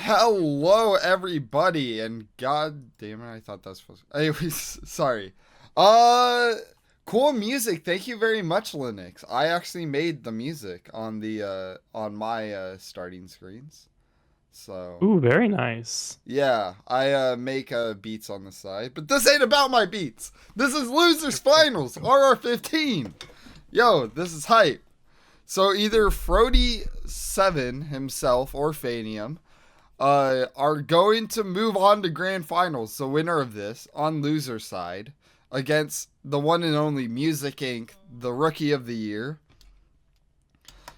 Hello, everybody, and god damn it, I thought that was supposed to... Anyways, sorry. Uh, cool music. Thank you very much, Linux. I actually made the music on the, on my, starting screens. So, Ooh, very nice. yeah, I, make, beats on the side. But this ain't about my beats. This is Losers Finals, RR15. Yo, this is hype. So either Frote7 himself or Phanium are going to move on to grand finals. The winner of this on loser side against the one and only Music Inc., the rookie of the year.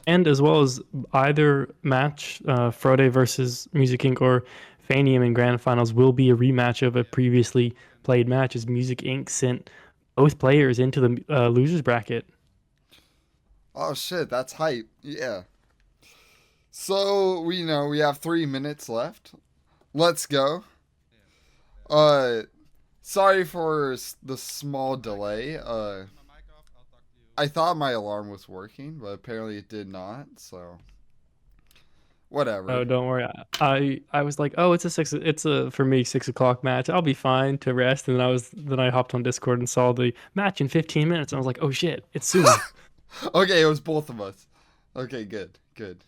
And as well as either match, Frote versus Music Inc. or Phanium in grand finals will be a rematch of a previously played match as Music Inc. sent both players into the losers bracket. Oh shit, that's hype. Yeah. So we have 3 minutes left. Let's go. Uh, sorry for the small delay. I thought my alarm was working, but apparently it did not. So Oh, whatever. don't worry. I was like, oh, it's a for me 6 o'clock match. I'll be fine to rest. And then I hopped on Discord and saw the match in 15 minutes. And I was like, oh shit, it's soon. Okay, it was both of us. Okay, good, good.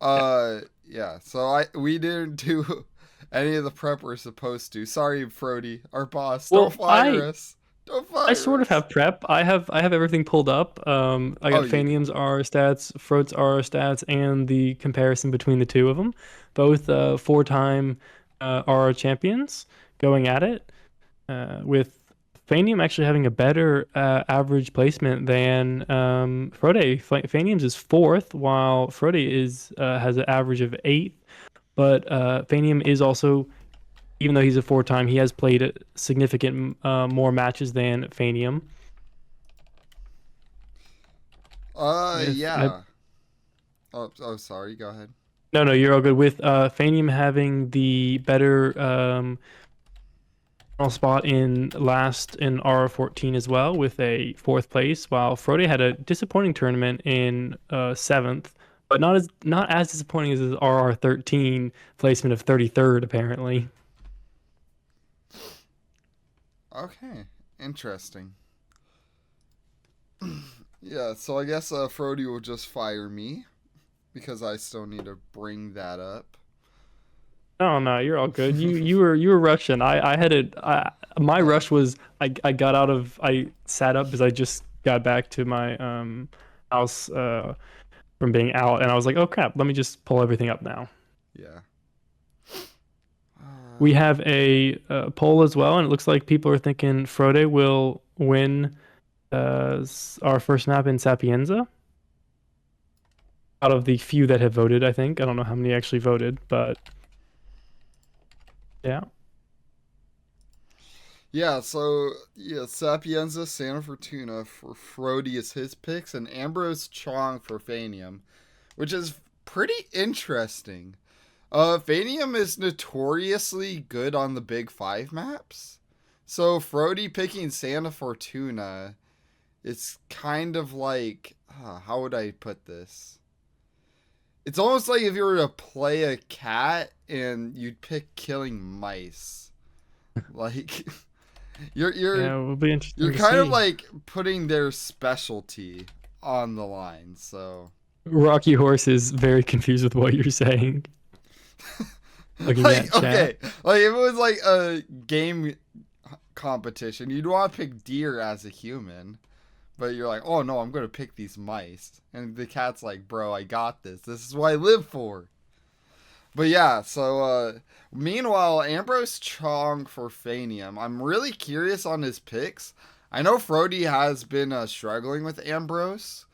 Yeah. Yeah. So we didn't do any of the prep we're supposed to. Sorry, Frody, our boss. Don't Well, fire I us. Don't I fire sort of us. have prep. I have everything pulled up. I Oh, got you. Fanium's RR stats, Frote's RR stats, and the comparison between the two of them. Both four-time RR champions going at it. With Fanium actually having a better average placement than Frote. Fanium's is fourth, while Frote is has an average of eighth. But Fanium is also, even though he's a four-time, he has played significant more matches than Fanium. With Yeah. Oh, sorry. Go ahead. no, no, you're all good. With Fanium having the better spot in last in RR14 as well, with a fourth place, while Frote had a disappointing tournament in seventh, but not as disappointing as his RR13 placement of 33rd apparently. Okay. Interesting. Yeah. So I guess Frody will just fire me because I still need to bring that up. No, no, you're all good. You were rushing. I had it. My uh, rush was I got out of I sat up because I just got back to my house from being out, and I was like, oh crap, let me just pull everything up now. yeah. We have a poll as well, and it looks like people are thinking Frode will win our first map in Sapienza. Out of the few that have voted, I think I don't know how many actually voted, but yeah. Yeah, so yeah, Sapienza, Santa Fortuna for Frody is his picks, and Ambrose Chong for Phanium, which is pretty interesting. Phanium is notoriously good on the Big Five maps, so Frody picking Santa Fortuna, it's kind of like how would I put this? It's almost like if you were to play a cat and you'd pick killing mice, like. You're you're Yeah, it will be you're interesting to kind of see. like putting their specialty on the line. So Rocky Horse is very confused with what you're saying. Looking at like chat. okay, like if it was like a game competition, you'd want to pick deer as a human, but you're like, "Oh no, I'm going to pick these mice." And the cat's like, "Bro, I got this. This is what I live for." But yeah, so meanwhile, Ambrose Chong for Phanium. I'm really curious on his picks. I know Frody has been struggling with Ambrose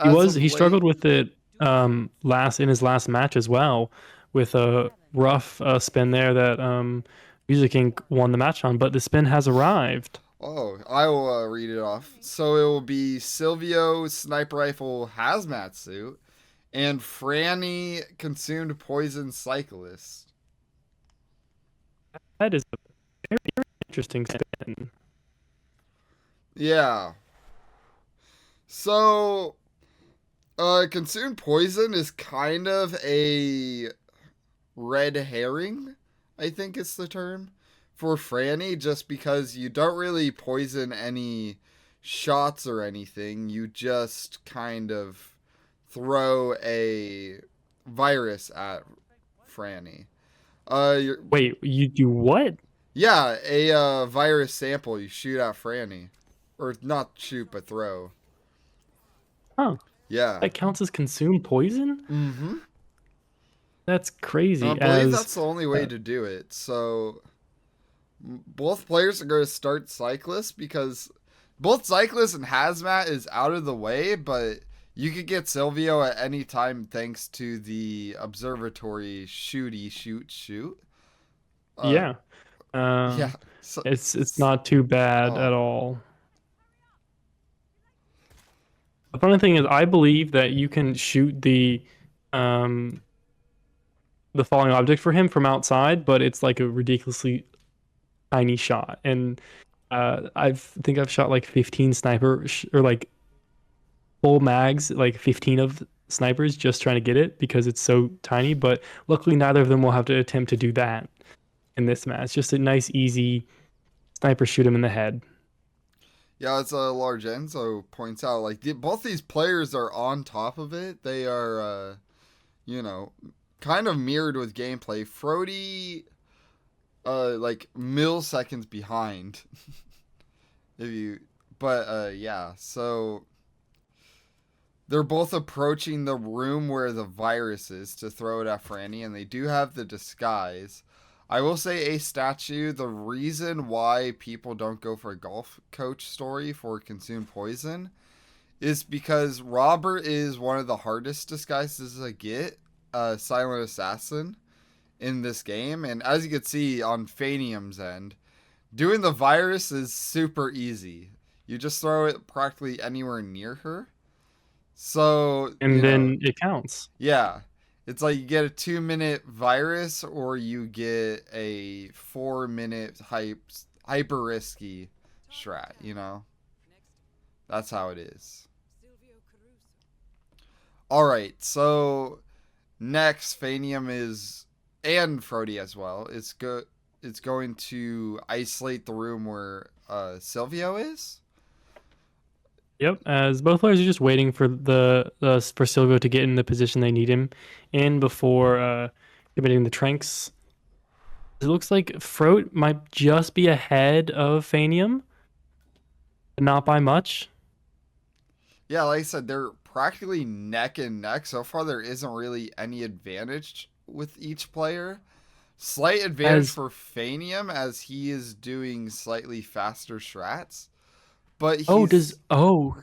as of He late. struggled with it last in his last match as well, with a rough spin there that Music Inc. won the match on, but the spin has arrived. Oh, I will read it off. So it will be Silvio Sniper Rifle Hazmat Suit and Franny Consumed Poison Cyclist. That is a very interesting spin. Yeah. So Consume poison is kind of a red herring, I think is the term, for Franny, just because you don't really poison any shots or anything. You just kind of throw a virus at Franny. You're, Wait, you do what? yeah, a virus sample you shoot at Franny. Or not shoot, but throw. Huh? Yeah. That counts as consume poison? Mm hmm. That's I crazy. believe As that's the only way uh, to do it. So both players are going to start Cyclist because both Cyclist and Hazmat is out of the way, but you could get Silvio at any time thanks to the observatory shooty shoot. Uh, yeah, yeah. um, So, it's not too bad oh, at all. The funny thing is, I believe that you can shoot um the falling object for him from outside, but it's like a ridiculously tiny shot. And I think I've shot like 15 or like full mags, like 15 of snipers just trying to get it because it's so tiny. But luckily, neither of them will have to attempt to do that in this match. Just a nice, easy sniper shoot him in the head. yeah, it's a large Enzo points out like both these players are on top of it. They are, you know, kind of mirrored with gameplay. Frote, like milliseconds behind. If you, but yeah. So they're both approaching the room where the virus is to throw it at Franny, and they do have the disguise. I will say a statue. The reason why people don't go for a golf coach story for consume poison is because Robert is one of the hardest disguises to get. Silent assassin in this game, and as you can see on Phanium's end, doing the virus is super easy. You just throw it practically anywhere near her. So, And then it counts. yeah. It's like you get a 2 minute virus or you get a 4 minute hyper risky strat. That's how it is. Alright, so next Phanium is and Frote as well. It's going to isolate the room where Silvio is. Yep, as both players are just waiting for for Silvio to get in the position they need him in before committing the tranks. It looks like Frote might just be ahead of Phanium, but not by much. Yeah, like I said, they're practically neck and neck. So far, there isn't really any advantage with each player. Slight advantage As for Phanium as he is doing slightly faster strats, but oh, does he's oh,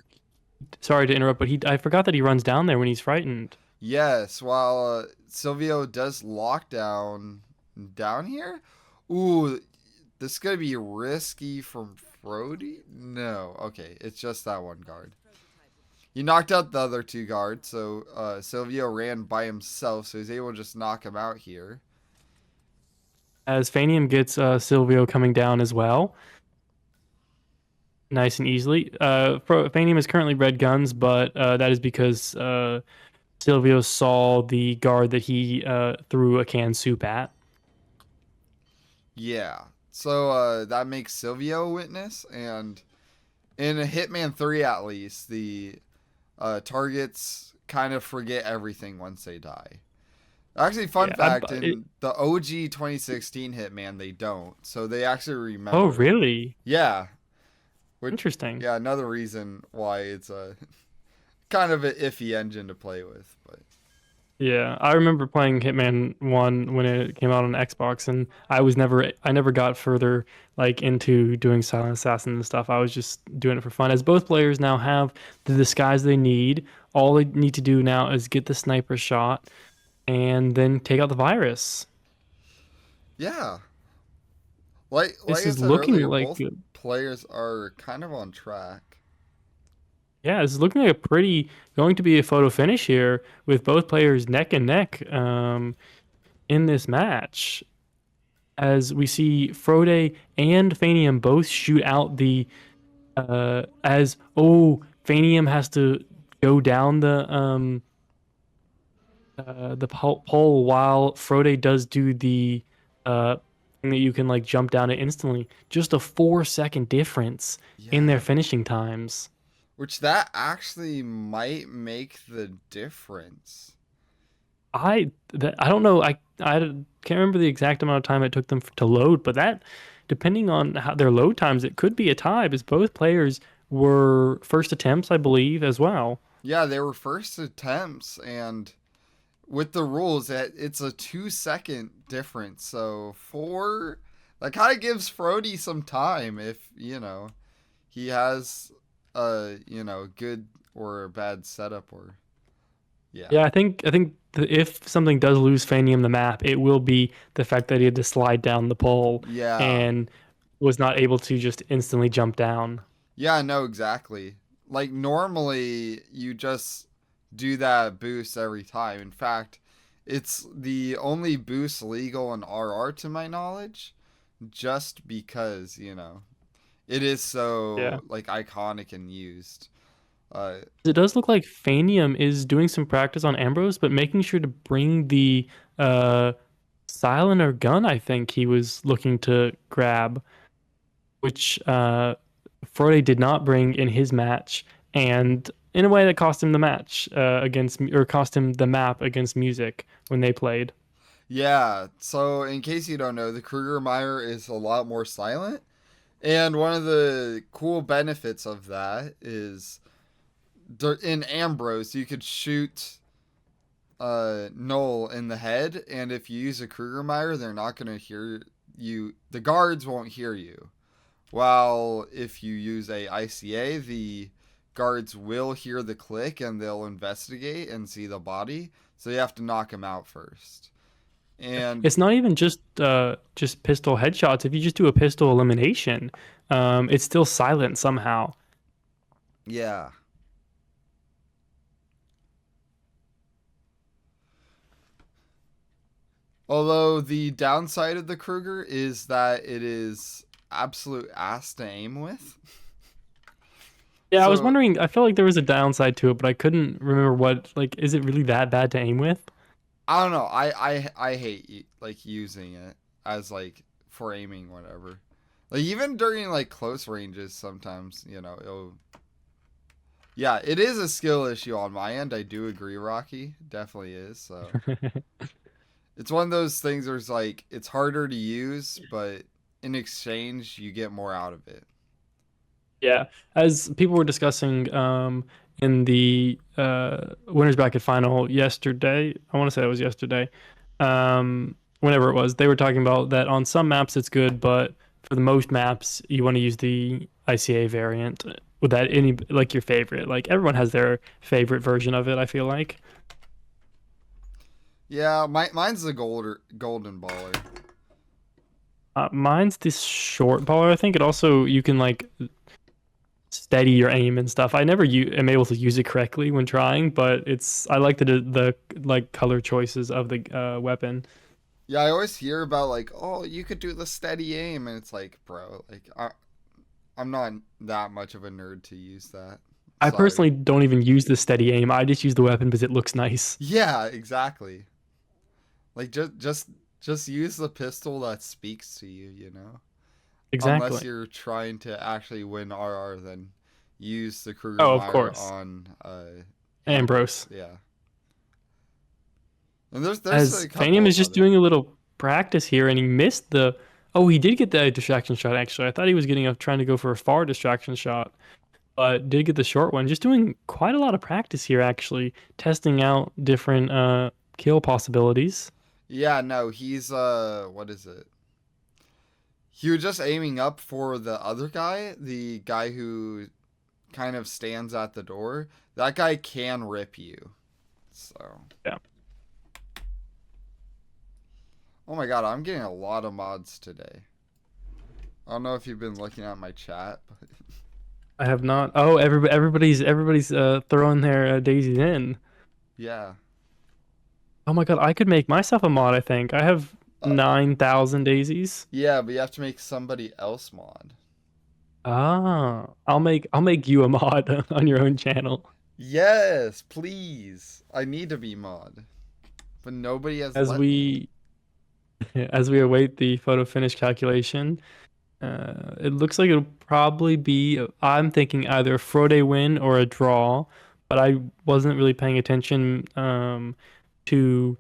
sorry to interrupt, but I forgot that he runs down there when he's frightened. yes. While Silvio does lockdown down here, ooh, this is gonna be risky from Frote. No, okay, it's just that one guard. He knocked out the other two guards, so Silvio ran by himself, so he's able to just knock him out here. As Phanium gets Silvio coming down as well, nice and easily. Phanium is currently red guns, but that is because Silvio saw the guard that he threw a canned soup at. Yeah. So that makes Silvio a witness, and in a Hitman 3 at least, the targets kind of forget everything once they die. Actually, fun Yeah. fact, in the OG 2016 Hitman, they don't. So they actually Oh, remember. really? Yeah. Which, Interesting. yeah, another reason why it's a kind of an iffy engine to play with. But Yeah, I remember playing Hitman 1 when it came out on Xbox, and I never got further like into doing Silent Assassin and stuff. I was just doing it for fun. As both players now have the disguise they need, all they need to do now is get the sniper shot and then take out the virus. yeah, like This I is said looking earlier, like both players are kind of on track. Yeah, this is looking like a pretty going to be a photo finish here with both players neck and neck in this match. As we see Frote and Fanium both shoot out the as Fanium has to go down the pole while Frote does do the uh thing that you can like jump down it instantly. Just a 4 second difference in their Yeah. finishing times. Which that actually might make the difference. I don't know. I can't remember the exact amount of time it took them to load, but that depending on how their load times, it could be a tie because both players were first attempts, I believe, as well. Yeah, they were first attempts, and with the rules, it's a 2 second difference. So four, that kind of gives Frody some time if he has a good or a bad setup or yeah. Yeah, I think if something does lose Fanium the map, it will be the fact that he had to slide down the pole Yeah. and was not able to just instantly jump down. Yeah, no, exactly. Like normally you just do that boost every time. In fact, it's the only boost legal in RR to my knowledge, just because, it is Yeah. so like iconic and used. Uh It does look like Phanium is doing some practice on Ambrose, but making sure to bring the uh Silencer gun, I think he was looking to grab, which Frode did not bring in his match, and in a way that cost him the match against, or cost him the map against Music when they played. yeah, so in case you don't know, the Krugermeyer is a lot more silent. And one of the cool benefits of that is in Ambrose, you could shoot Null in the head, and if you use a Krugermeyer, they're not going to hear you. The guards won't hear you. While if you use a ICA, the guards will hear the click and they'll investigate and see the body. So you have to knock him out first. And It's not even just pistol headshots. If you just do a pistol elimination, it's still silent somehow. yeah, although the downside of the Kruger is that it is absolute ass to aim with. Yeah, I was So wondering. I felt like there was a downside to it, but I couldn't remember what. Like, is it really that bad to aim with? I don't know. I hate like using it as like for aiming whatever. Like even during like close ranges, sometimes yeah, it is a skill issue on my end. I do agree, Rocky. Definitely is. So it's one of those things where it's like it's harder to use, but in exchange you get more out of it. Yeah, as people were discussing in the winners bracket final yesterday, I want to say it was yesterday, whenever it was, they were talking about that on some maps it's good, but for the most maps you want to use the ICA variant. Would that any like your favorite? Like everyone has their favorite version of it, I feel like. Yeah, mine's the golden baller. Mine's this short baller. I think it also you can like steady your aim and stuff. I never am able to use it correctly when trying, but it's I like the like color choices of the weapon. Yeah, I always hear about like, oh, you could do the steady aim, and it's like, bro, like I'm not that much of a nerd to use that. I Sorry. personally don't even use the steady aim. I just use the weapon because it looks nice. Yeah, exactly. Like just use the pistol that speaks to you, Unless Exactly. you're trying to actually win RR, then use the Oh, of Krugermeyer course. on Ambrose. Ambrose. Yeah. And there's As a Phanium couple is of just other. doing a little practice here and he missed the Oh, he did get the distraction shot actually. I thought he was getting a trying to go for a far distraction shot, but did get the short one. Just doing quite a lot of practice here actually, testing out different kill possibilities. Yeah, no, he's what is it? He was just aiming up for the other guy, the guy who kind of stands at the door. That guy can rip you. So, Yeah. oh my god, I'm getting a lot of mods today. I don't know if you've been looking at my chat, but I have not. Oh, everybody's throwing their daisies in. yeah. Oh my god, I could make myself a mod, I think. I have Uh, 9,000 daisies. yeah, but you have to make somebody else mod. Ah, I'll make you a mod on your own channel. Yes, please. I need to be mod, but nobody has As let me. we as we await the photo finish calculation, it looks like it'll probably be. I'm thinking either a Frote win or a draw, but I wasn't really paying attention to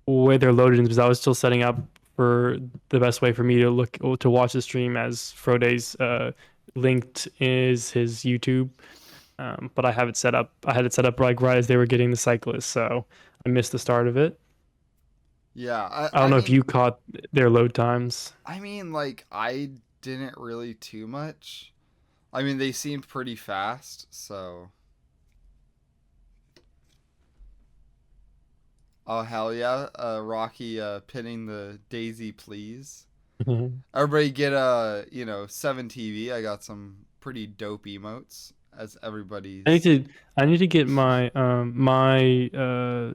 way they're loaded because I was still setting up for the best way for me to look to watch the stream as Frode's linked is his YouTube. But I have it set up. I had it set up like right as they were getting the cyclist, so I missed the start of it. Yeah, I I don't know if mean, you caught their load times. like I didn't really too much. I mean, they seemed pretty fast, so. Oh hell yeah, Rocky pinning the Daisy, please. Everybody get a 7 TV. I got some pretty dope emotes as I need everybody's. to I need to get my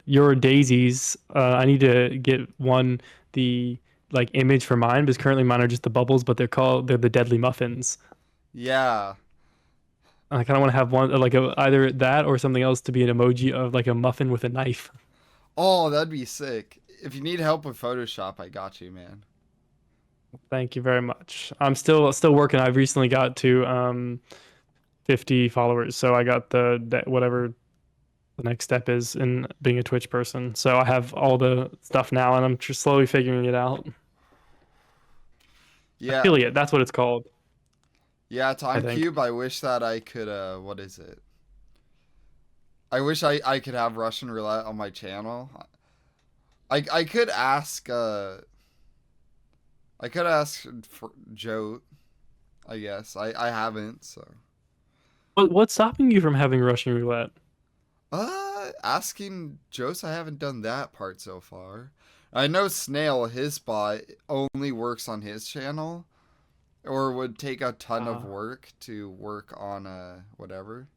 your daisies. I need to get one the like image for mine because currently mine are just the bubbles, but they're the deadly muffins. Yeah. I kind of want to have one like either that or something else to be an emoji of like a muffin with a knife. Oh, that'd be sick. If you need help with Photoshop, I got you, man. Thank you very much. I'm still working. I've recently got to 50 followers, so I got the whatever the next step is in being a Twitch person. So I have all the stuff now, and I'm just slowly figuring it out. Yeah. Affiliate, that's what it's called, Yeah, I Time think. Cube. I wish that I could what is it? I wish I could have Russian roulette on my channel. I could ask for Joe, I guess. I haven't, so. What's stopping you from having Russian roulette? Asking Jose, I haven't done that part so far. I know Snail, his bot, only works on his channel, or would take a ton of Uh, work to work on whatever.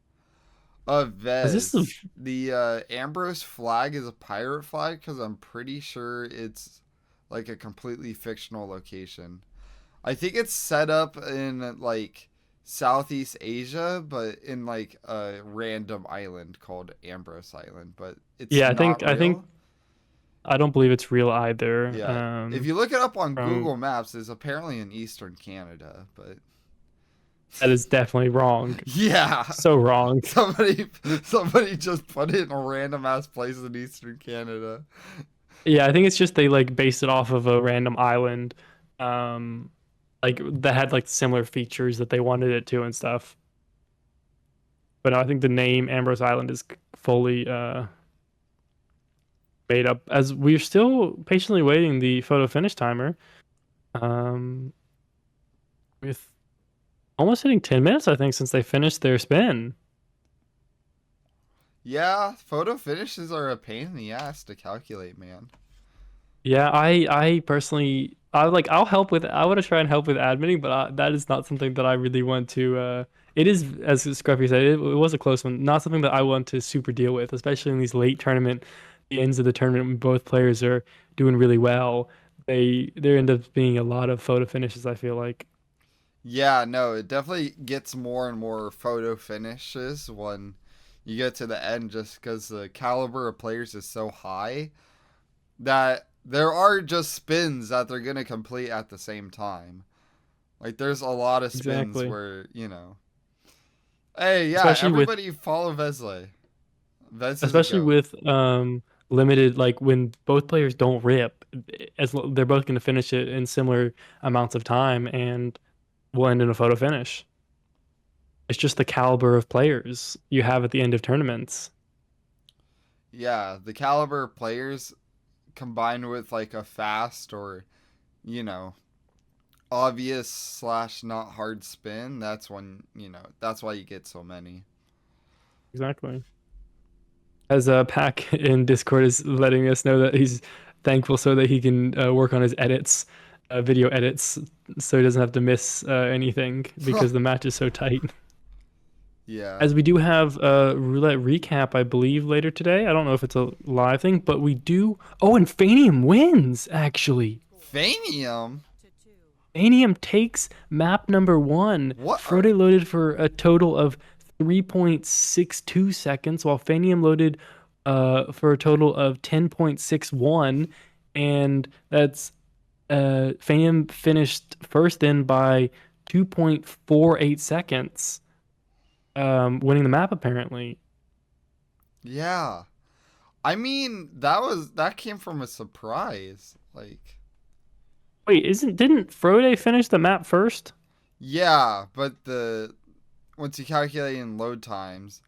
is this the Vez, the Ambrose flag is a pirate flag because I'm pretty sure it's like a completely fictional location. I think it's set up in like Southeast Asia, but in like a random island called Ambrose Island, but it's Yeah, not I think real. I don't believe it's real either. Yeah. If you look it up on From Google Maps, it's apparently in Eastern Canada, but that is definitely wrong. yeah. So wrong. Somebody somebody just put it in a random ass place in Eastern Canada. Yeah, I think it's just they like based it off of a random island, um, like that had like similar features that they wanted it to and stuff. But no, I think the name Ambrose Island is fully made up. As we're still patiently waiting the photo finish timer, um, with almost hitting 10 minutes, I think, since they finished their spin. Yeah, photo finishes are a pain in the ass to calculate, man. Yeah, I personally I'll help with I want to try and help with adminning, but that is not something that I really want to. It is as Scruffy said, it was a close one. Not something that I want to super deal with, especially in these late tournament, the ends of the tournament when both players are doing really well. There end up being a lot of photo finishes. I feel like Yeah, no, it definitely gets more and more photo finishes when you get to the end just because the caliber of players is so high that there are just spins that they're going to complete at the same time. Like, there's a lot of spins exactly, where. Hey, yeah, especially with everybody follow Vesle. Vez is a especially goat. with limited like when both players don't rip, they're both going to finish it in similar amounts of time and will end in a photo finish. It's just the caliber of players you have at the end of tournaments. Yeah, the caliber of players combined with like a fast or, you know, obvious slash not hard spin, that's that's why you get so many. Exactly. As Pack in Discord is letting us know that he's thankful so that he can work on his edits, video edits, so he doesn't have to miss anything because the match is so tight. Yeah. As we do have a roulette recap, I believe, later today. I don't know if it's a live thing, but we do. Oh, and Fanium wins, actually. Phanium? Phanium takes map number one. What Frote are. loaded for a total of 3.62 seconds, while Phanium loaded for a total of 10.61, and that's Phanium finished first in by 2.48 seconds, winning the map apparently. Yeah. I mean, that came from a surprise. Like, Wait, isn't didn't Frote finish the map first? yeah, but the once you calculate in load times,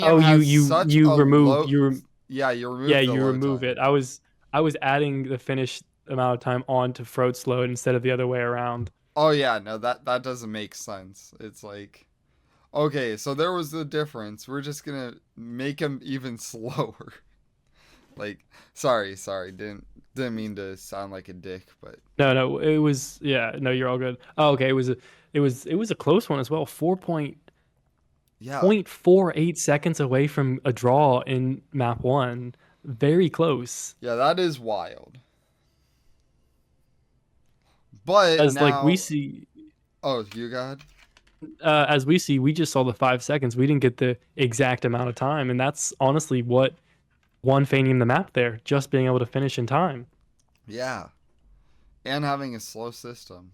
Oh, Fanium you has you such you a remove low. you Yeah, you yeah, remove the you load remove time. it. I was adding the finish amount of time onto Frote's load instead of the other way around. Oh yeah, no, that doesn't make sense. It's like, okay, so there was the difference. We're just gonna make him even slower. Like, sorry, didn't mean to sound like a dick, but No, no, it was yeah, no, you're all good. Oh, okay, it was a close one as well. yeah, 4.48 seconds away from a draw in map 1. Very close. yeah, that is wild. But As like we now, see oh, you got we just saw the 5 seconds. We didn't get the exact amount of time, and that's honestly what won Fanium the map there, just being able to finish in time. yeah, and having a slow system.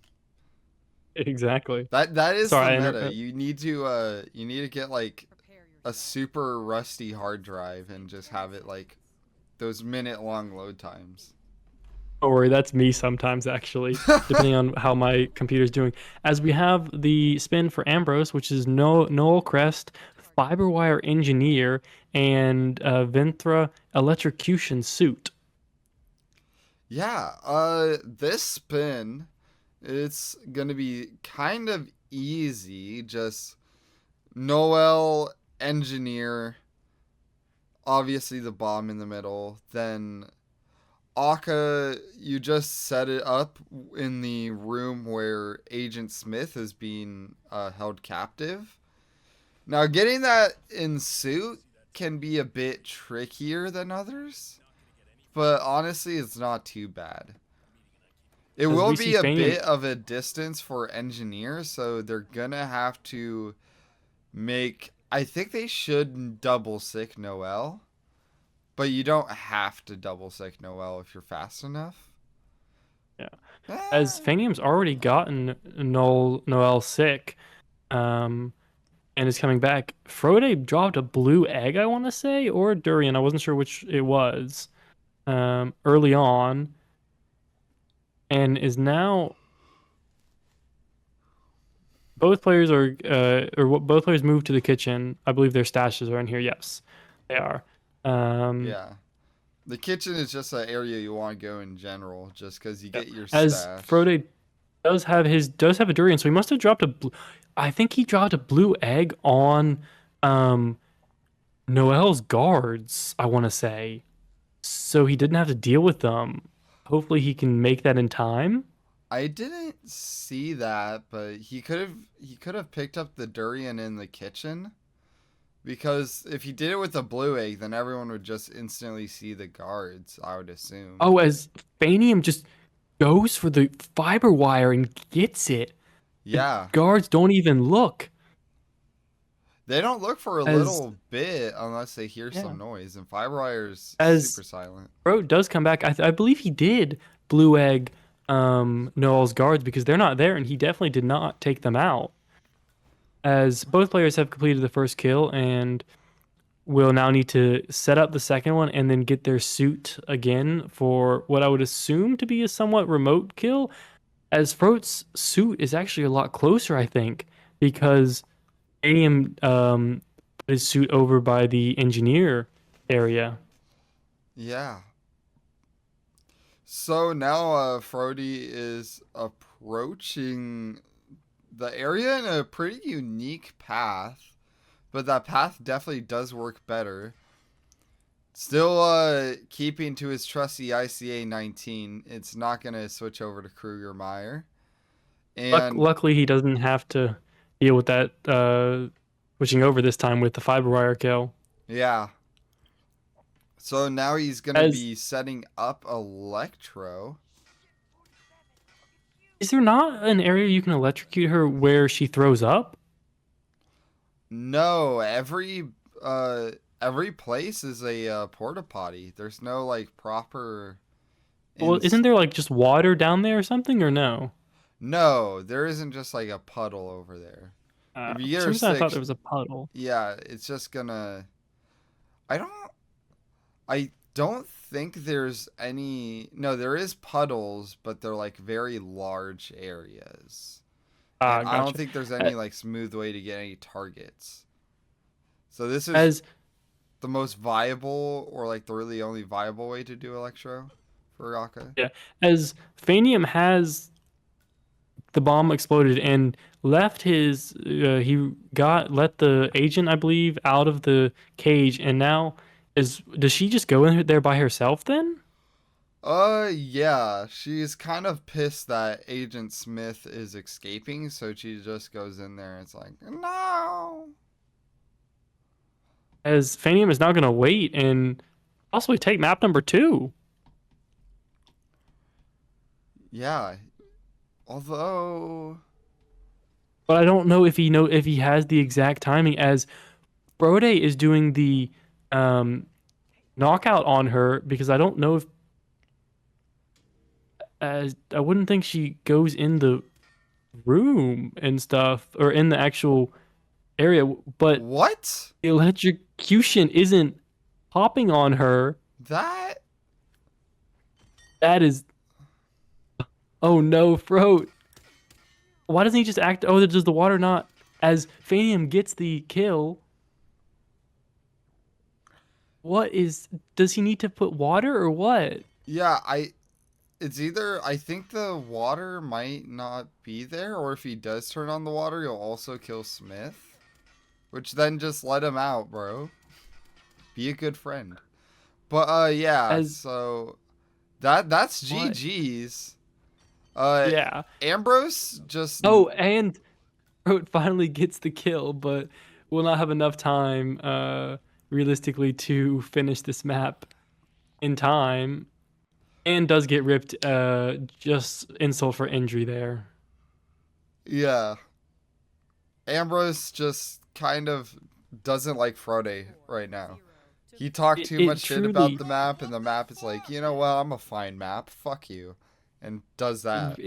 Exactly. That is the Sorry, meta. You need to get like a super rusty hard drive and just have it like those minute long load times. don't worry, that's me sometimes actually, depending on how my computer's doing. As we have the spin for Ambrose, which is Noel Crest, Fiberwire Engineer, and Ventra Electrocution Suit. Yeah, this spin, it's gonna be kind of easy. Just Noel engineer, obviously the bomb in the middle. Then Aka, you just set it up in the room where Agent Smith is being held captive. Now, getting that in suit can be a bit trickier than others, but honestly, it's not too bad. It As will we see be a Fanium, bit of a distance for engineers, so they're gonna have to make. I think they should double sick Noel, but you don't have to double sick Noel if you're fast enough. yeah, as Eh, Fanium's already gotten Noel sick, um, and is coming back. Frote dropped a blue egg, I want to say, or a durian. I wasn't sure which it was. Early on, and is now both players are both players move to the kitchen. I believe their stashes are in here. Yes, they are. Um, yeah. The kitchen is just an area you want to go in general, just because you yeah. get your As stash. Frote does have a durian, so he must have dropped I think he dropped a blue egg on um Noel's guards. I want to say, so he didn't have to deal with them. Hopefully, he can make that in time. I didn't see that, but he could have picked up the durian in the kitchen because if he did it with the blue egg, then everyone would just instantly see the guards. I would assume. Oh, as Fanium just goes for the fiber wire and gets it. The Yeah, guards don't even look. they don't look for a As little bit unless they hear yeah, some noise, and Firewire's super as silent. Frote does come back, I believe he did blue egg Noel's guards because they're not there, and he definitely did not take them out. As both players have completed the first kill and will now need to set up the second one and then get their suit again for what I would assume to be a somewhat remote kill. As Frote's suit is actually a lot closer, I think, because Anium put his suit over by the engineer area. Yeah. So now Frote is approaching the area in a pretty unique path, but that path definitely does work better. Still keeping to his trusty ICA 19. It's not going to switch over to Krugermeyer. And Luckily, he doesn't have to deal with that switching over this time with the fiber wire kill. yeah. So now he's going to As be setting up Electro. is there not an area you can electrocute her where she throws up? No, uh every place is a porta potty. There's no like proper Well, ins. isn't there like just water down there or something, or no? No, there isn't just like a puddle over there. If you For get some her reason I sick, thought there was a puddle. yeah, it's just gonna. I don't. I don't think there's any. No, there is puddles, but they're like very large areas, and I don't Gotcha. think there's Uh, any like smooth way to get any targets. So this is As the most viable, or like the really only viable way to do Electro for Raka. yeah, as Phanium has the bomb exploded and left his he got let the agent I believe out of the cage, and now is does she just go in there by herself then? Yeah, she's kind of pissed that Agent Smith is escaping, so she just goes in there and it's like, no. As Phanium is now going to wait and possibly take map number 2. Yeah, although, But I don't know if he has the exact timing, as Frote is doing the um, knockout on her, because I don't know if as I wouldn't think she goes in the room and stuff, or in the actual area, but what? electrocution isn't popping on her. That? That is, oh no, Frote. Why doesn't he just act? Oh, does the water not? As Phanium gets the kill, what is? Does he need to put water or what? Yeah, it's either, I think the water might not be there, or if he does turn on the water, he'll also kill Smith. Which then just let him out, bro. Be a good friend. But, yeah, As so that's what? GG's. Uh, Yeah. Ambrose just Oh, and Frote finally gets the kill, but will not have enough time, realistically, to finish this map in time, and does get ripped. Just insult for injury there. yeah. Ambrose just kind of doesn't like Frote right now. He talked too much It shit about truly the map, and the map is like, you know what, I'm a fine map. Fuck you. And does that.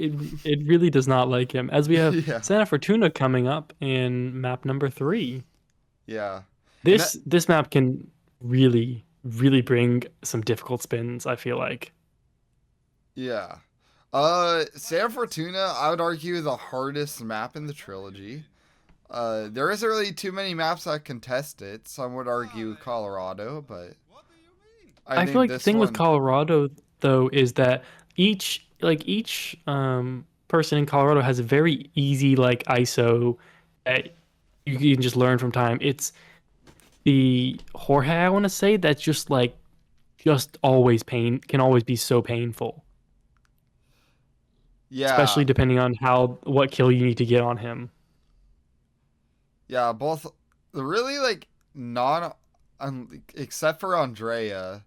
it really does not like him. As we have Yeah. Santa Fortuna coming up in map number 3. Yeah. And that, This map can really bring some difficult spins, I feel like. yeah. San Fortuna, I would argue the hardest map in the trilogy. There isn't really too many maps that contest it. Some would argue Colorado, but I I feel think like the this thing with one, Colorado though is that each person in Colorado has a very easy like ISO that you can just learn from time. It's the Jorge, I want to say, that's just always can always be so painful, yeah, especially depending on how what kill you need to get on him. yeah, both the really like non, except for Andrea,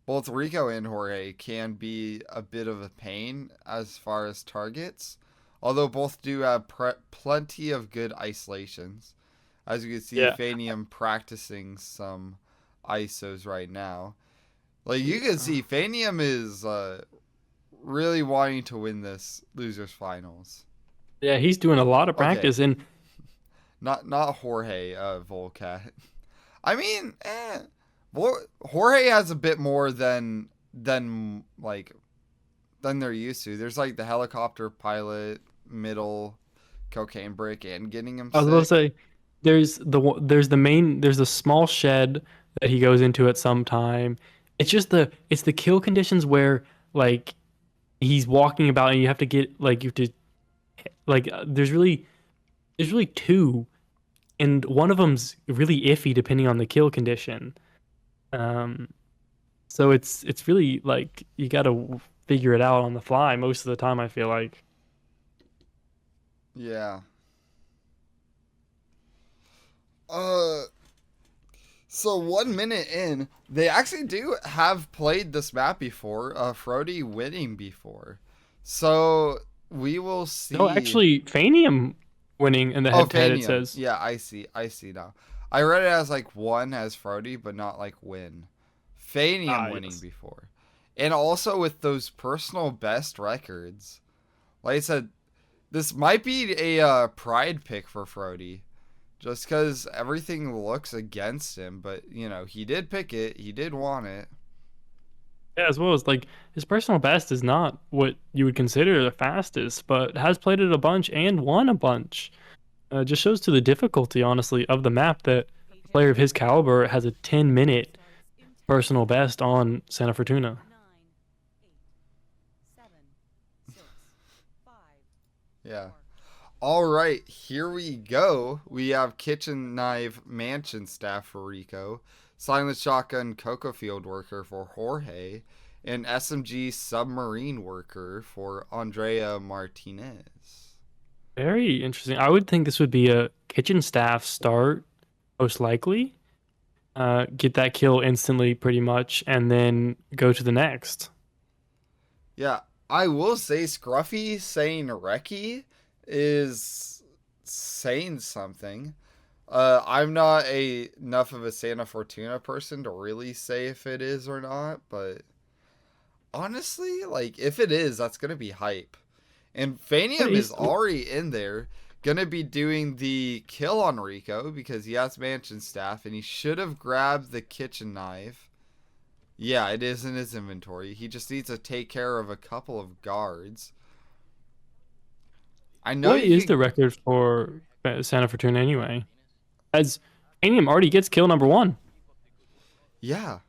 both Rico and Jorge can be a bit of a pain as far as targets. Although both do have plenty of good isolations. As you can see, Yeah. Phanium practicing some ISOs right now. Like you can see, Phanium is really wanting to win this losers finals. Yeah, he's doing a lot of Okay, practice, and not Jorge Volcat. I mean, Jorge has a bit more than like than they're used to. There's like the helicopter pilot, middle, cocaine break, and getting him I was about to sick. say there's the small shed that he goes into at some time. It's the kill conditions where like he's walking about and you have to get like you have to like there's really two, and one of them's really iffy depending on the kill condition. Um, so it's really like you got to figure it out on the fly most of the time, I feel like. Yeah. Uh. So 1 minute in, they actually do have played this map before. Frote winning before. So we will No, see. actually, Fanium winning in the Oh, head-to-head. It Phanium. says. Yeah, I see. I see now. I read it as like one as Frote, but not like win. Phanium Ah, winning yes. before. And also with those personal best records. Like I said, this might be a pride pick for Frote. Just because everything looks against him. But, you know, he did pick it. He did want it. Yeah, as well as like his personal best is not what you would consider the fastest, but has played it a bunch and won a bunch. Just shows to the difficulty, honestly, of the map that a player of his caliber has a 10-minute personal best on Santa Fortuna. Yeah. All right, here we go. We have kitchen knife mansion staff for Rico, silent shotgun cocoa field worker for Jorge, and SMG submarine worker for Andrea Martinez. Very interesting. I would think this would be a kitchen staff start, most likely. Get that kill instantly, pretty much, and then go to the next. Yeah, I will say Scruffy saying Reki is saying something. I'm not enough of a Santa Fortuna person to really say if it is or not, but honestly, like if it is, that's gonna be hype. And But Phanium is he's already in there, gonna be doing the kill on Rico because he has mansion staff, and he should have grabbed the kitchen knife. Yeah, it is in his inventory. He just needs to take care of a couple of guards. I know what you is could. the record for Santa Fortuna anyway? As Phanium already gets kill number one. Yeah,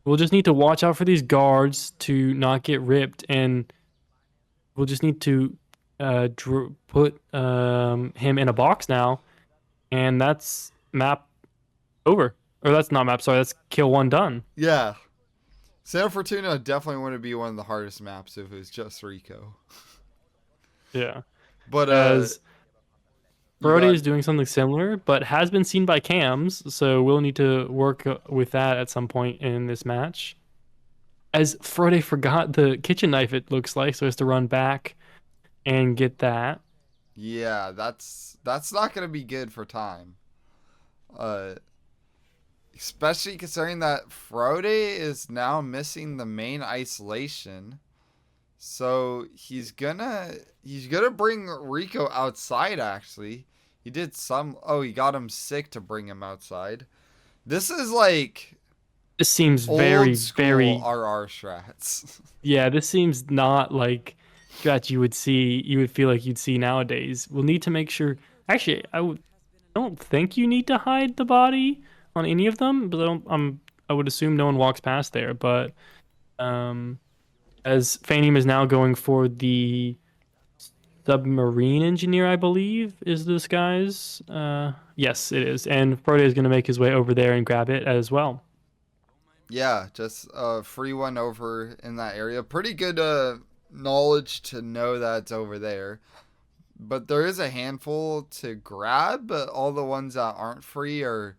We'll just need to watch out for these guards to not get ripped, and we'll just need to put him in a box now, and that's map over. Or that's not map, sorry, that's kill one done. yeah. Santa Fortuna definitely wouldn't be one of the hardest maps if it was just Rico. Yeah. But As you Frote got is doing something similar, but has been seen by cams, so we'll need to work with that at some point in this match. As Frote forgot the kitchen knife, it looks like, so he has to run back and get that. yeah. That's not gonna be good for time. Uh, Especially considering that Frote is now missing the main isolation. So he's gonna bring Rico outside actually. He did some he got him sick to bring him outside. This is like This seems old very, school very, RR strats. yeah, this seems not like strats you would feel like you'd see nowadays. We'll need to make sure. Actually, don't think you need to hide the body on any of them, but I would assume no one walks past there. But um, as Phanium is now going for the submarine engineer, I believe, is this guy's. Yes, it is, and Frote is going to make his way over there and grab it as well. Yeah, just a free one over in that area. Pretty good knowledge to know that it's over there. But there is a handful to grab, but all the ones that aren't free are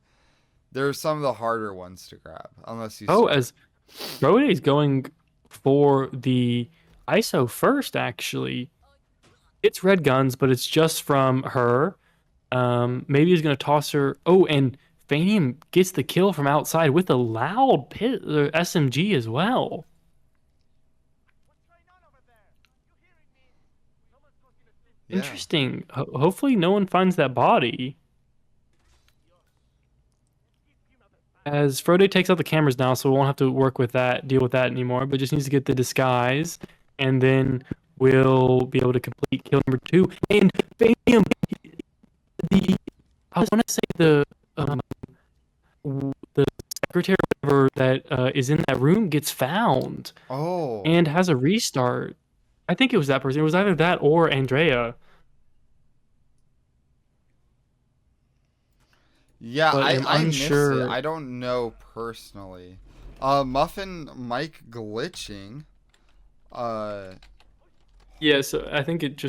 they're some of the harder ones to grab unless you Oh, start. as Frote is going for the ISO first, actually. It's red guns, but it's just from her. Maybe he's gonna toss her. Oh, and Fanium gets the kill from outside with a loud pit SMG as well. Yeah. Interesting. Hopefully, no one finds that body. As Frodo takes out the cameras now, so we won't have to deal with that anymore, but just needs to get the disguise, and then we'll be able to complete kill number two. And Fanium, the I want to say the secretary or whatever that is in that room gets found Oh. and has a restart. I think it was that person. It was either that or Andrea, Yeah, but I am I missed it. unsure. I don't know personally. Muffin mic glitching. Uh Yeah, so I think it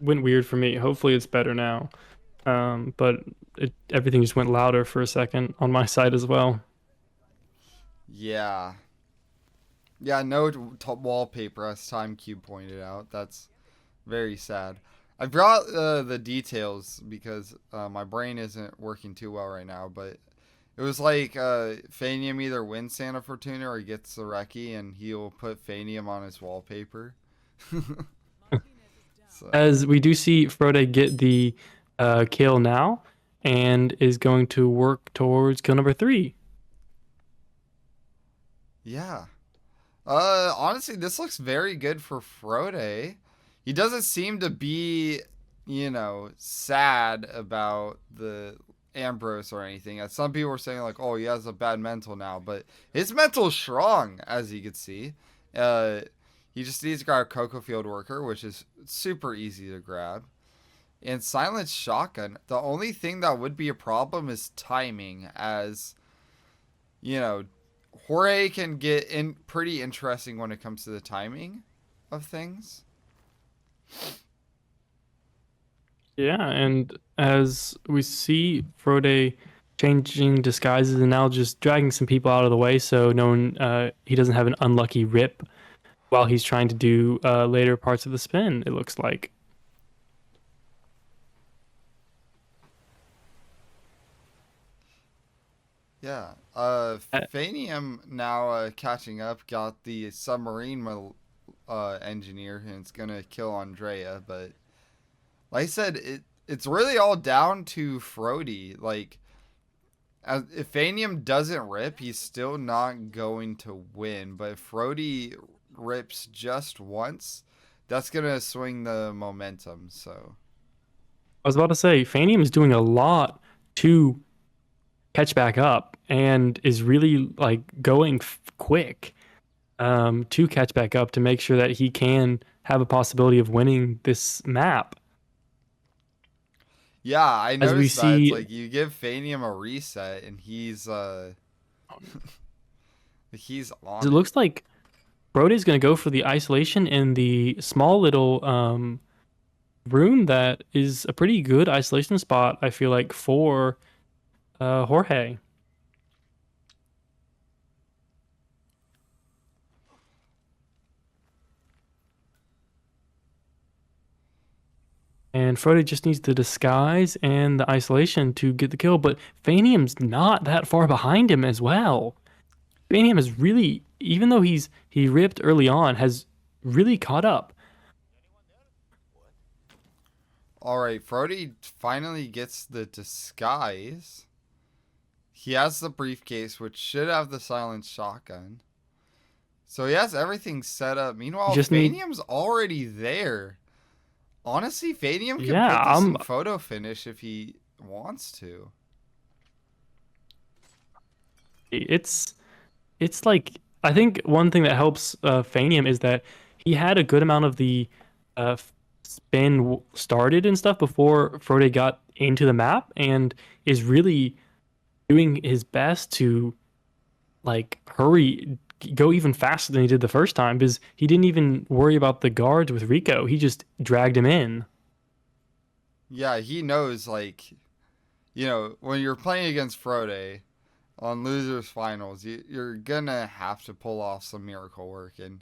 went weird for me. Hopefully it's better now. But everything just went louder for a second on my side as well. yeah. Yeah, no wallpaper as Time Cube pointed out. That's very sad. I brought the details because my brain isn't working too well right now, but it was like Phanium either wins Santa Fortuna or he gets the Reki, and he'll put Phanium on his wallpaper. So As we do see Frote get the kill now and is going to work towards kill number 3. yeah, honestly, this looks very good for Frote. He doesn't seem to be, sad about the Ambrose or anything. As some people were saying, like, oh, he has a bad mental now, but his mental's strong, as you can see. Uh, he just needs to grab Cocoa Field Worker, which is super easy to grab. And Silent Shotgun. The only thing that would be a problem is timing, as, you know, Jorge can get in pretty interesting when it comes to the timing of things. Yeah, and as we see Frote changing disguises and now just dragging some people out of the way so no one, he doesn't have an unlucky rip while he's trying to do later parts of the spin, it looks like. Yeah. Uh, Phanium now catching up, got the submarine engineer, and it's gonna kill Andrea. But like I said, it's really all down to Frote. Like, if Phanium doesn't rip, he's still not going to win. But if Frote rips just once, that's gonna swing the momentum. So I was about to say, Phanium is doing a lot to catch back up and is really like going quick to catch back up to make sure that he can have a possibility of winning this map. yeah, I As we noticed that. It's see, like you give Phanium a reset, and he's it on it. looks like Brody's going to go for the isolation in the small little room that is a pretty good isolation spot, I feel like, for Jorge. And Frote just needs the disguise and the isolation to get the kill, but Fanium's not that far behind him as well. Fanium has really, even though he ripped early on, has really caught up. All right, Frote finally gets the disguise. He has the briefcase, which should have the silent shotgun. So he has everything set up. You Meanwhile, just need, Phanium's already there. Honestly, Phanium can yeah, put this in photo finish if he wants to. it's it's like I think one thing that helps Fanium is that he had a good amount of the spin started and stuff before Frote got into the map and is really doing his best to like hurry go even faster than he did the first time because he didn't even worry about the guards with Rico. He just dragged him in. Yeah, he knows, like, when you're playing against Frote on losers finals, you're gonna have to pull off some miracle work, and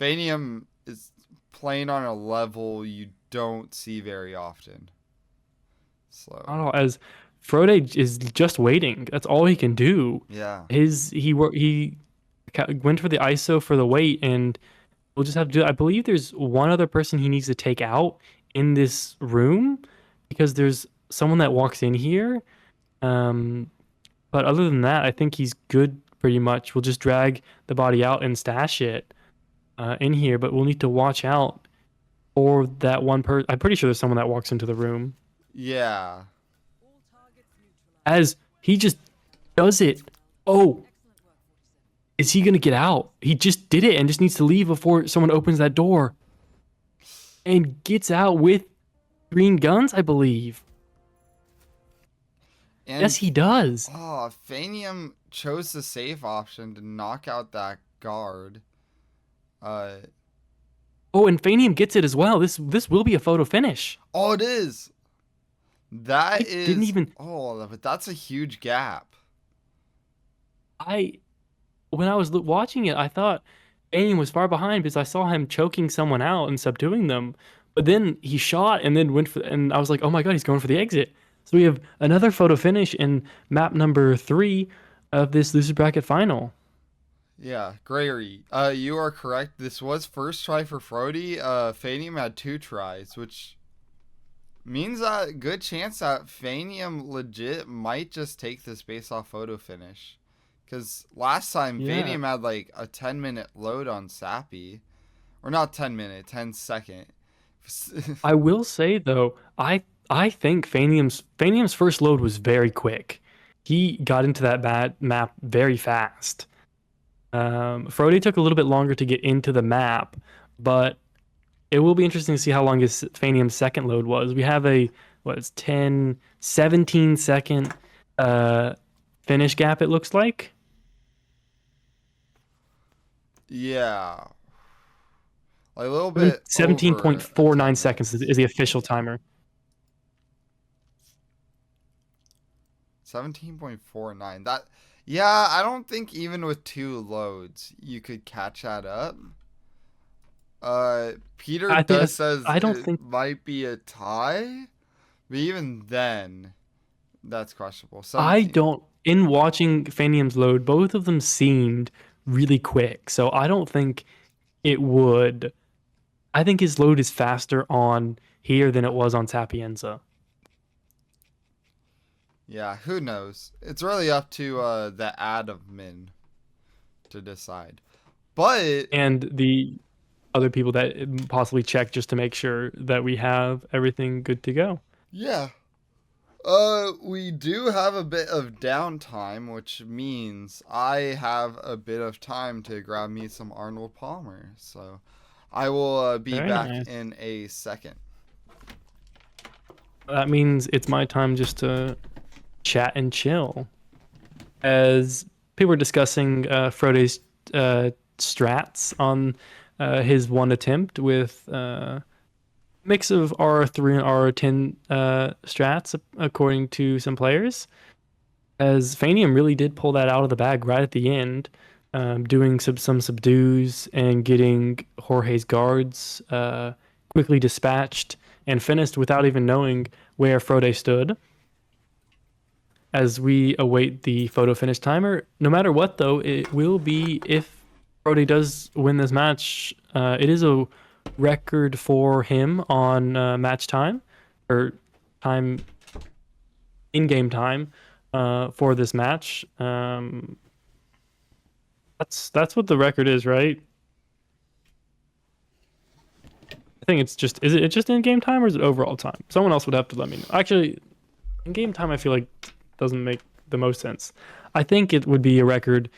Phanium is playing on a level you don't see very often. I So don't know, as Frote is just waiting. That's all he can do. yeah, He went for the ISO for the wait, and we'll just have to do. I believe there's one other person he needs to take out in this room because there's someone that walks in here. Um, but other than that, I think he's good pretty much. We'll just drag the body out and stash it in here, but we'll need to watch out for that one person. I'm pretty sure there's someone that walks into the room yeah, as he just does it. Oh, is he gonna get out? He just did it and just needs to leave before someone opens that door and gets out with green guns, I believe. Yes, and he does. Phanium chose the safe option to knock out that guard. Uh, Oh, and Fanium gets it as well. This will be a photo finish. oh, it is. That I didn't is. even Oh, but that's a huge gap. I when I was watching it, I thought Fanium was far behind because I saw him choking someone out and subduing them. But then he shot and then went for, and I was like, oh my god, he's going for the exit. So we have another photo finish in map number 3 of this loser bracket final. Yeah, Gregory, you are correct. This was first try for Frote. Phanium had 2 tries, which means a good chance that Phanium legit might just take this based off photo finish. Because last time Yeah. Phanium had like a 10-minute load on Sappy. Or not 10-minute, 10-second. I will say though, I think Phanium's first load was very quick. He got into that bad map very fast. Frody took a little bit longer to get into the map, but it will be interesting to see how long his Phanium's second load was. We have a what is 10, 17 second uh finish gap, it looks like. Yeah. Like a little bit over a 17.49 10 seconds minutes. is the official timer. 17.49. That, yeah, I don't think even with 2 loads you could catch that up. Peter I think does says I don't it think might be a tie, but even then, that's questionable. I 17. don't in watching Phanium's load, both of them seemed really quick. So I don't think it would. I think his load is faster on here than it was on Sapienza. Yeah, who knows? It's really up to the admin to decide. But And the other people that possibly check just to make sure that we have everything good to go. yeah, we do have a bit of downtime, which means I have a bit of time to grab me some Arnold Palmer. So I will be Very back nice. in a second. That means it's my time just to chat and chill. As people were discussing Frode's strats on his one attempt with mix of R3 and R10 strats, according to some players. As Phanium really did pull that out of the bag right at the end, doing some subdues and getting Jorge's guards quickly dispatched and finished without even knowing where Frode stood. As we await the photo finish timer, no matter what though, it will be if Frode does win this match. It is a record for him on match time or time in-game time for this match. That's what the record is, right? I think it's just is it just in-game time or is it overall time? Someone else would have to let me know. Actually, in-game time I feel like doesn't make the most sense. I think it would be a record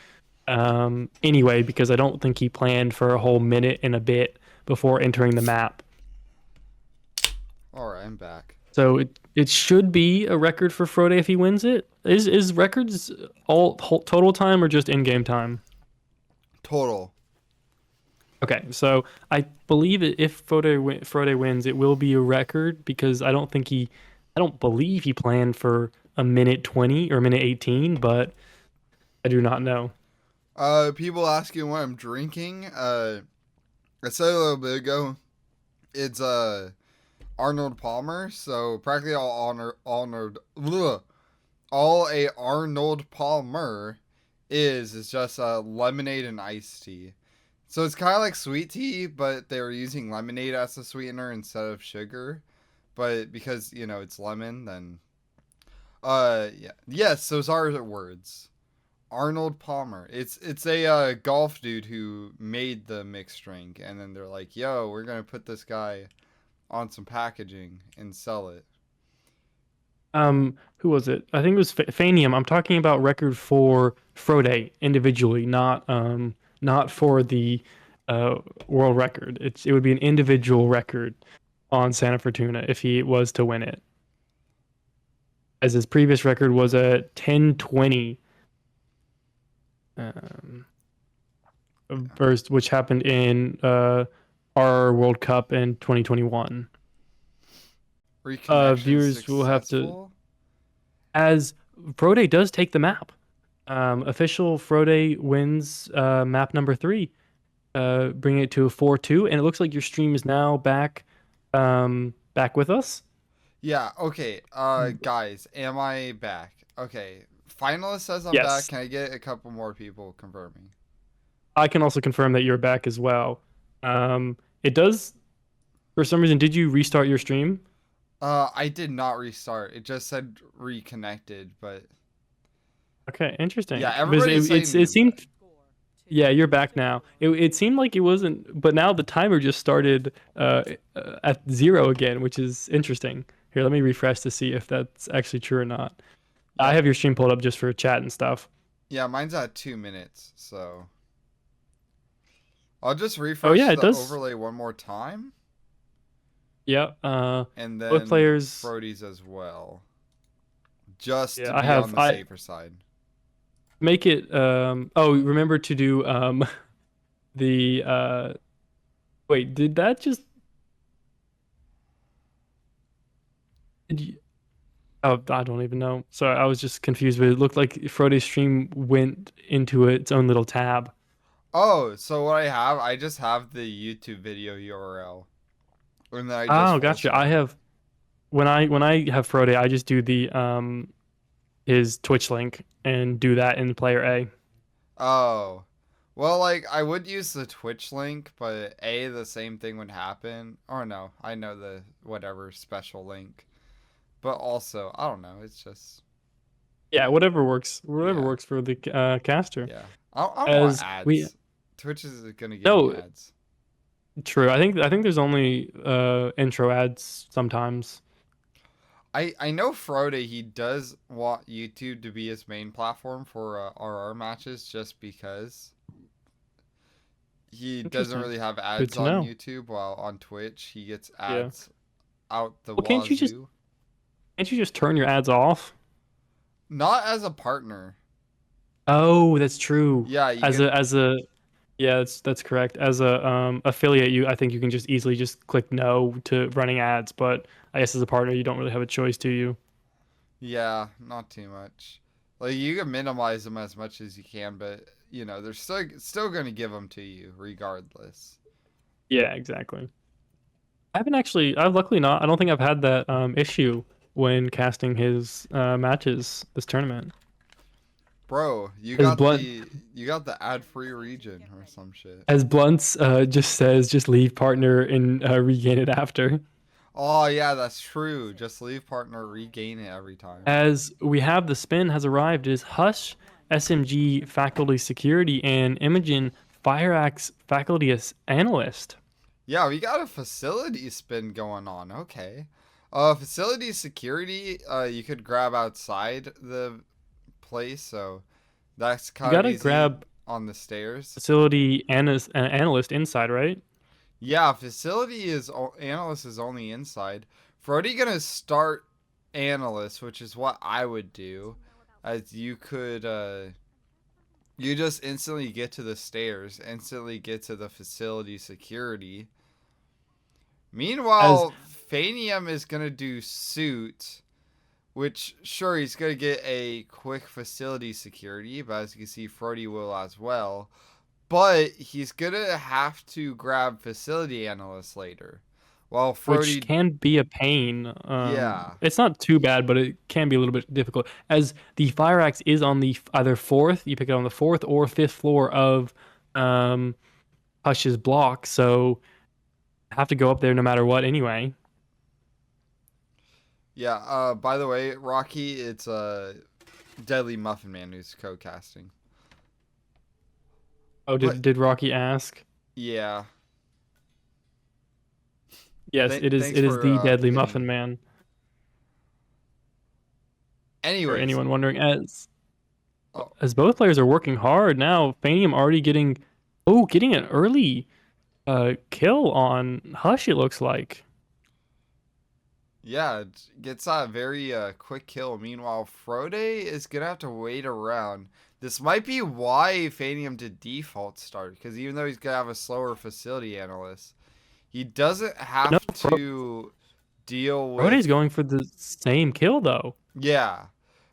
anyway because I don't think he planned for a whole minute and a bit before entering the map. All right, I'm back. So it should be a record for Frode if he wins it. Is records all total time or just in-game time? Total. Okay, so I believe if Frode wins, it will be a record because I don't believe he planned for a minute 20 or a minute 18, but I do not know. People asking what I'm drinking. I said a little bit ago, it's Arnold Palmer. So practically all a Arnold Palmer is just lemonade and iced tea. So it's kind of like sweet tea, but they were using lemonade as a sweetener instead of sugar. But because it's lemon, then yeah, yes, those are the words. Arnold Palmer. It's a golf dude who made the mixed drink, and then they're like, "Yo, we're gonna put this guy on some packaging and sell it." Who was it? I think it was Phanium. I'm talking about record for Frode individually, not for the world record. It would be an individual record on Santa Fortuna if he was to win it. As his previous record was a 10:20 um, burst, which happened in our World Cup in 2021. Reconnection Viewers will have to, successful. as Frode does take the map. Official Frode wins map number 3, bringing it to a 4-2, and it looks like your stream is now back back with us? Yeah, okay. Guys, am I back? Okay. Finalist says I'm back. Yes. Can I get a couple more people confirming? I can also confirm that you're back as well. It does, for some reason, did you restart your stream? I did not restart. It just said reconnected, but Okay, interesting. yeah, Because everybody's saying it they're back. seemed, yeah, you're back now. It seemed like it wasn't, but now the timer just started at 0 again, which is interesting. Here, let me refresh to see if that's actually true or not. I Yeah, have your stream pulled up just for chat and stuff. yeah, mine's at 2 minutes, so I'll just Oh refresh yeah, it the does. overlay one more time, Yeah. and Both then players. Frote's as well, just to Yeah, be on the I safer side. make it. Oh, remember to do the Wait, did that just? Did you, oh, I don't even know. Sorry, I was just confused. But it looked like Frode's stream went into its own little tab. Oh, so what I just have the YouTube video URL, and then I just Oh, full gotcha. I screen it. have when I have Frode, I just do the his Twitch link and do that in player A. Oh. Well, like, I would use the Twitch link, but A, the same thing would happen. Or no, I know the whatever special link. But also, I don't know. It's just, Yeah, whatever yeah, works for the caster. yeah. I don't want As we ads. Twitch is going to give me no, ads. true. I think there's only intro ads sometimes. I know Frote, he does want YouTube to be his main platform for RR matches just because he doesn't Interesting. really have Good ads to on know. YouTube, while on Twitch he gets Yeah. ads out the Well, wazoo. can't you just turn your ads off? Not as a partner. Oh, that's true. Yeah, you can. As a yeah, that's correct. As a affiliate, you I think you can just easily just click no to running ads, but I guess as a partner, you don't really have a choice, do you? Yeah, not too much. Like you can minimize them as much as you can, but they're still going to give them to you regardless. Yeah, exactly. I haven't actually. I've luckily not. I don't think I've had that issue when casting his matches this tournament. Bro, As Blunt you got the ad-free region or some shit. as Blunt's just says, just leave partner and regain it after. Oh yeah, that's true. Just leave partner, regain it every time. As we have the spin has arrived is Hush, SMG faculty security, and Imogen Fireaxe faculty analyst. Yeah, we got a facility spin going on. Okay. Facility security, you could grab outside the place, so that's You kind of gotta easy grab on the stairs. facility analyst inside, right? Yeah, analyst is only inside. Frody gonna start analyst, which is what I would do, as you could you just instantly get to the stairs, instantly get to the facility security. As Meanwhile, Phanium is gonna do suit, which sure he's gonna get a quick facility security, but as you can see, Frody will as well. But he's gonna have to grab facility analyst later. While which Frody, can be a pain. yeah, It's not too bad, but it can be a little bit difficult. As the fire axe is on the either fourth, you pick it on the fourth or fifth floor of um, Hush's block, so have to go up there no matter what anyway. yeah. By the way, Rocky, it's Deadly Muffin Man who's co-casting. Oh, But did Rocky ask? yeah, Yes, thanks it is for the Deadly hitting. Muffin Man. For Anyways, anyone wondering, oh, as both players are working hard now, Fanium already getting an early kill on Hush, it looks like. yeah, it gets that very quick kill. Meanwhile, Frode is gonna have to wait around. This might be why Phanium did default start, because even though he's gonna have a slower facility analyst, he doesn't No, have to deal Frode's with. going for the same kill though. Yeah,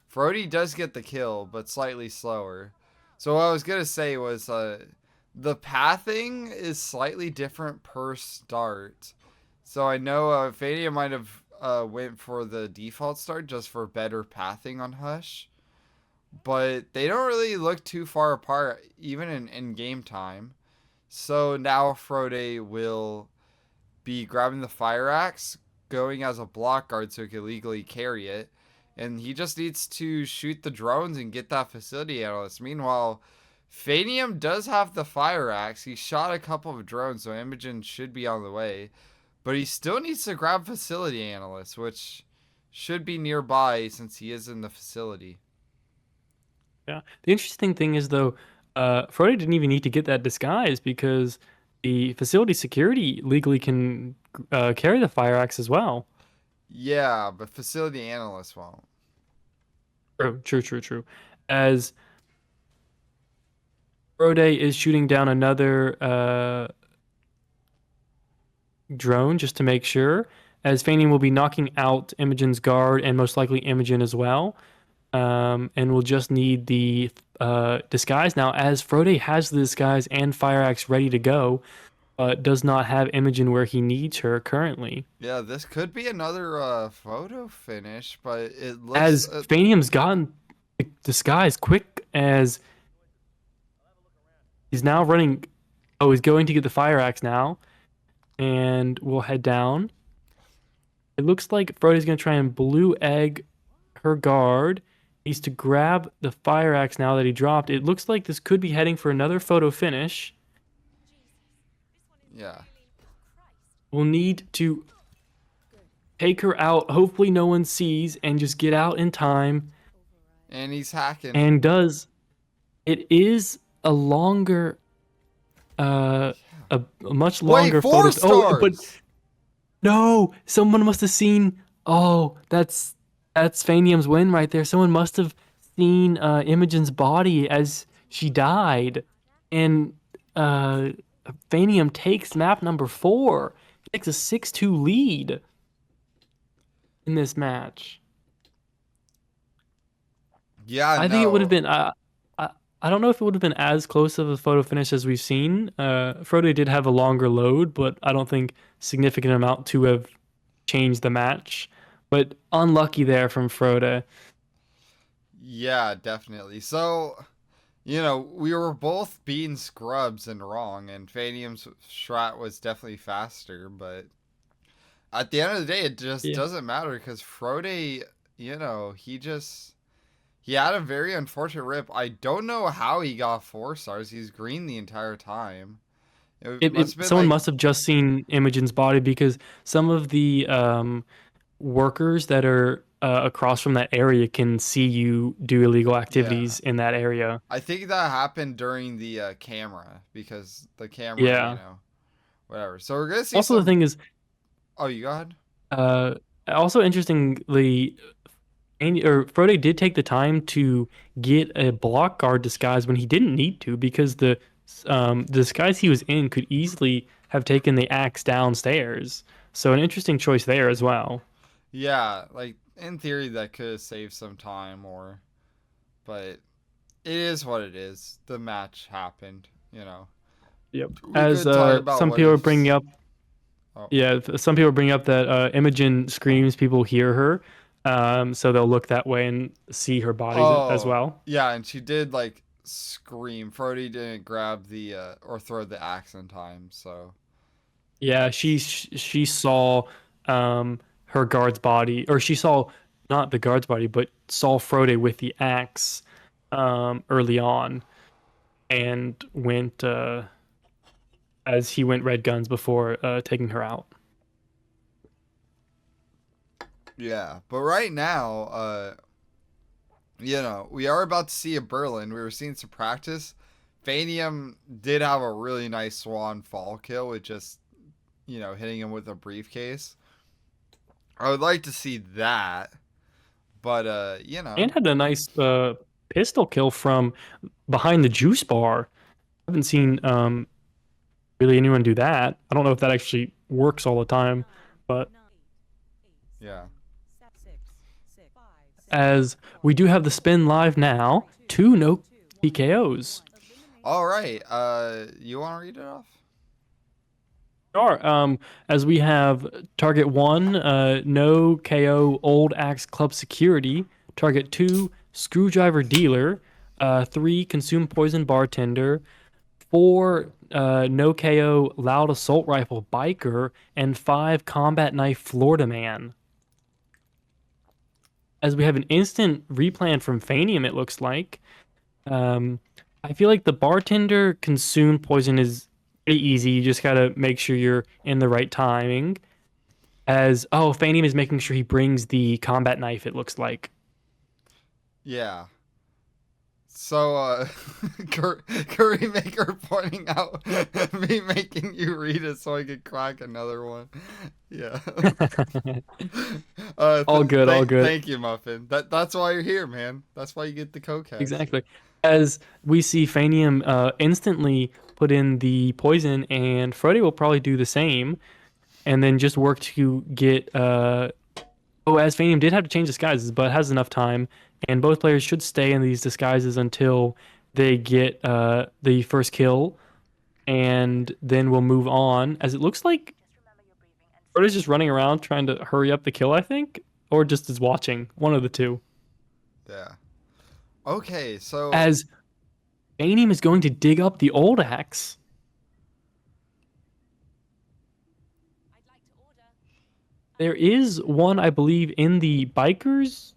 Frode does get the kill, but slightly slower. So what I was gonna say was the pathing is slightly different per start. So I know Fadia might have went for the default start just for better pathing on Hush, but they don't really look too far apart even in game time. So now Frote will be grabbing the fire axe, going as a block guard so he can legally carry it, and he just needs to shoot the drones and get that facility analyst. Meanwhile, Phanium does have the fire axe. He shot a couple of drones, so Imogen should be on the way. But he still needs to grab facility analyst, which should be nearby since he is in the facility. Yeah. The interesting thing is though, Frote didn't even need to get that disguise because the facility security legally can carry the fire axe as well. Yeah, but facility analyst won't. True, true, true, true. As Frote is shooting down another drone just to make sure, as Fanium will be knocking out Imogen's guard and most likely Imogen as well. And we'll just need the disguise now, as Frote has the disguise and fire axe ready to go, but does not have Imogen where he needs her currently. Yeah, this could be another photo finish, but it looks. As Fanium's gotten the disguise quick, as he's now running. Oh, he's going to get the fire axe now, and we'll head down. It looks like Frodo's going to try and blue egg her guard. Needs to grab the fire axe now that he dropped. It looks like this could be heading for another photo finish. Yeah. We'll need to take her out. Hopefully no one sees and just get out in time. And he's hacking. And does. It is a longer, a much longer Wait, 4 photo. stars! Oh, but no, someone must have seen. Oh, that's Fanium's win right there. Someone must have seen Imogen's body as she died, and Phanium takes map number 4. He takes a 6-2 lead in this match. Yeah, I think it would have been. I don't know if it would have been as close of a photo finish as we've seen. Frote did have a longer load, but I don't think significant amount to have changed the match. But unlucky there from Frote. Yeah, definitely. So, we were both being scrubs and wrong, and Phanium's strat was definitely faster, but at the end of the day, it just doesn't matter because Frote, he had a very unfortunate rip. I don't know how he got 4 stars. He's green the entire time. Someone must have just seen Imogen's body, because some of the workers that are across from that area can see you do illegal activities in that area. I think that happened during the camera, because the camera, whatever. So we're gonna see. Also, the thing is, oh, you go ahead. Also interestingly, Frote did take the time to get a block guard disguise when he didn't need to, because the disguise he was in could easily have taken the axe downstairs. So an interesting choice there as well. Yeah, like in theory that could have saved some time, but it is what it is. The match happened, Yep. As some people are bringing up, some people bring up that Imogen screams, people hear her, so they'll look that way and see her body as well. Yeah, and she did scream. Frote didn't grab the or throw the axe in time, so. Yeah, she saw her guard's body, or she saw not the guard's body, but saw Frote with the axe early on, and went as he went red guns before taking her out. Yeah, but right now, we are about to see a Berlin. We were seeing some practice. Phanium did have a really nice swan fall kill with just, hitting him with a briefcase. I would like to see that, but And had a nice pistol kill from behind the juice bar. I haven't seen really anyone do that. I don't know if that actually works all the time, but yeah. As we do have the spin live now, 2 no PKOs. All right. You want to read it off? Sure. As we have target one, no KO old axe club security. Target two, screwdriver dealer. Three, consume poison bartender. Four, no KO loud assault rifle biker. And five, combat knife Florida man. As we have an instant replan from Phanium, it looks like. Um, I feel like the bartender consume poison is pretty easy. You just gotta make sure you're in the right timing. As Phanium is making sure he brings the combat knife. It looks like. Yeah. So, Curry Maker pointing out me making you read it so I could crack another one. Yeah. All good, all good. Thank you, Muffin. That's why you're here, man. That's why you get the co-cast. Exactly. As we see Phanium instantly put in the poison, and Frote will probably do the same, and then just work to get. As Phanium did have to change disguises, but has enough time, and both players should stay in these disguises until they get the first kill, and then we'll move on. As it looks like Frote's just running around trying to hurry up the kill, I think, or just is watching. One of the two. Yeah. Okay, so As Phanium is going to dig up the old axe. There is one, I believe, in the bikers.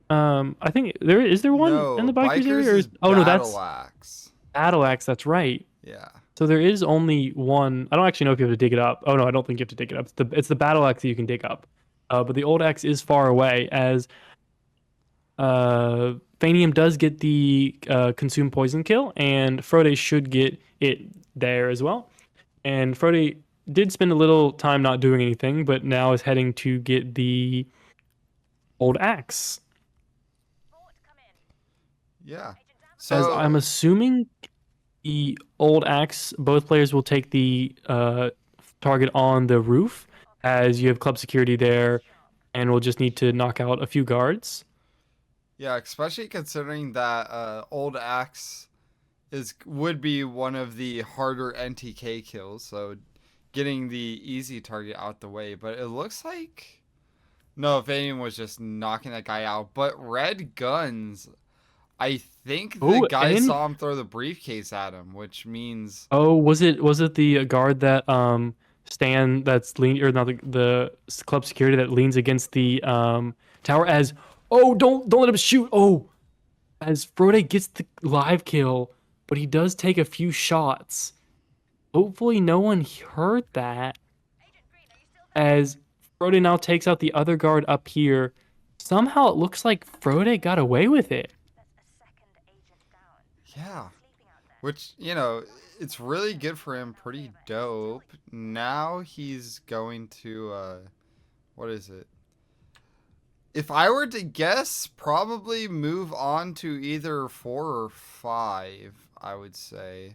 I think there one in no, the bikers Bikers area. is Oh no, that's Battle Axe. battle axe. That's right. Yeah. So there is only one. I don't actually know if you have to dig it up. Oh no, I don't think you have to dig it up. It's the battle axe that you can dig up. But the old axe is far away. As Phanium does get the consume poison kill, and Frote should get it there as well. And Frote did spend a little time not doing anything, but now is heading to get the old axe. Yeah. As I'm So assuming the old axe, both players will take the target on the roof, as you have club security there, and we'll just need to knock out a few guards. yeah, especially considering that old axe is would be one of the harder NTK kills, so getting the easy target out the way. But it looks like no, if anyone was just knocking that guy out. But red guns, I think the Oh, guy and saw him throw the briefcase at him, which means was it the guard that stand that's lean or not the club security that leans against the tower? As don't let him shoot. As Frote gets the live kill, but he does take a few shots. Hopefully no one heard that. As Frote now takes out the other guard up here. Somehow it looks like Frote got away with it. yeah, which it's really good for him. Pretty dope. Now he's going to what is it? If I were to guess, probably move on to either 4 or 5. I would say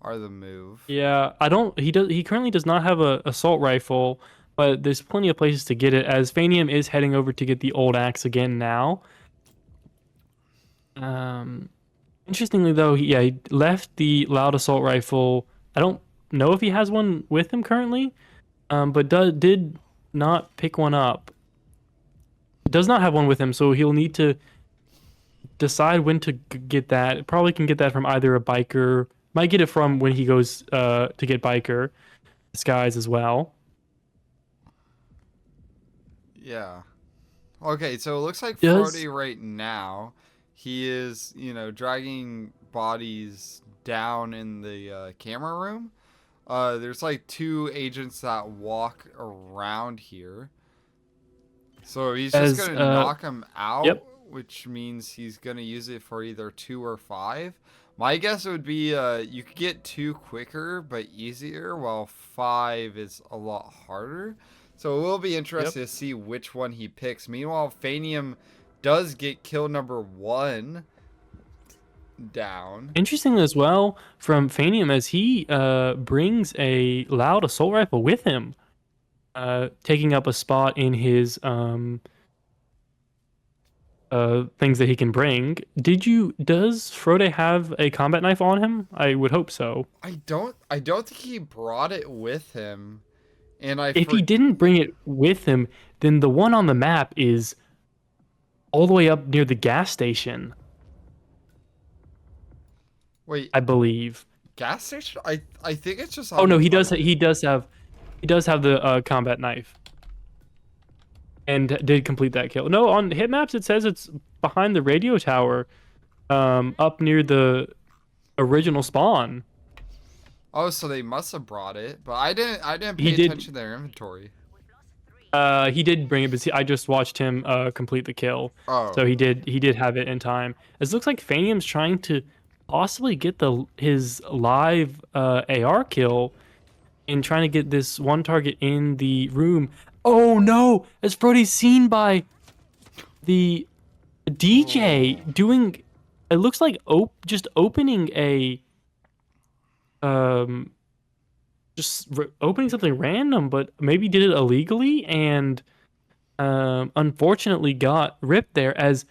are the move. Yeah, I don't. He currently does not have a assault rifle, but there's plenty of places to get it. As Phanium is heading over to get the old axe again now. Um, Interestingly though, he left the loud assault rifle. I don't know if he has one with him currently, but did not pick one up. Does not have one with him, so he'll need to decide when to get that. Probably can get that from either a biker. Might get it from when he goes to get biker disguise as well. Yeah. Okay, so it looks like Does Frody right now, he is, dragging bodies down in the camera room. There's like 2 agents that walk around here. So he's just as going to knock them out, yep. which means he's going to use it for either 2 or 5. My guess would be you could get 2 quicker but easier, while 5 is a lot harder. So it will be interesting to see which one he picks. Meanwhile, Phanium does get kill number 1 down. Interesting as well from Phanium as he brings a loud assault rifle with him, taking up a spot in his things that he can bring. Does Frote have a combat knife on him? I would hope so. I don't think he brought it with him. And I If he for didn't bring it with him, then the one on the map is all the way up near the gas station, wait, I believe. gas station? I think it's just Oh on no, the he does. target. He does have the combat knife and did complete that kill. No, on hit maps it says it's behind the radio tower, up near the original spawn. Oh, so they must have brought it, but I didn't He pay did. attention to their inventory. He did bring it, but see, I just watched him complete the kill, so Oh. he did have it in time. It looks like Fanium's trying to possibly get the his live AR kill and trying to get this one target in the room. Oh no! As Frote's seen by the DJ Oh. doing, it looks like just opening a um opening something random, but maybe did it illegally and unfortunately got ripped there as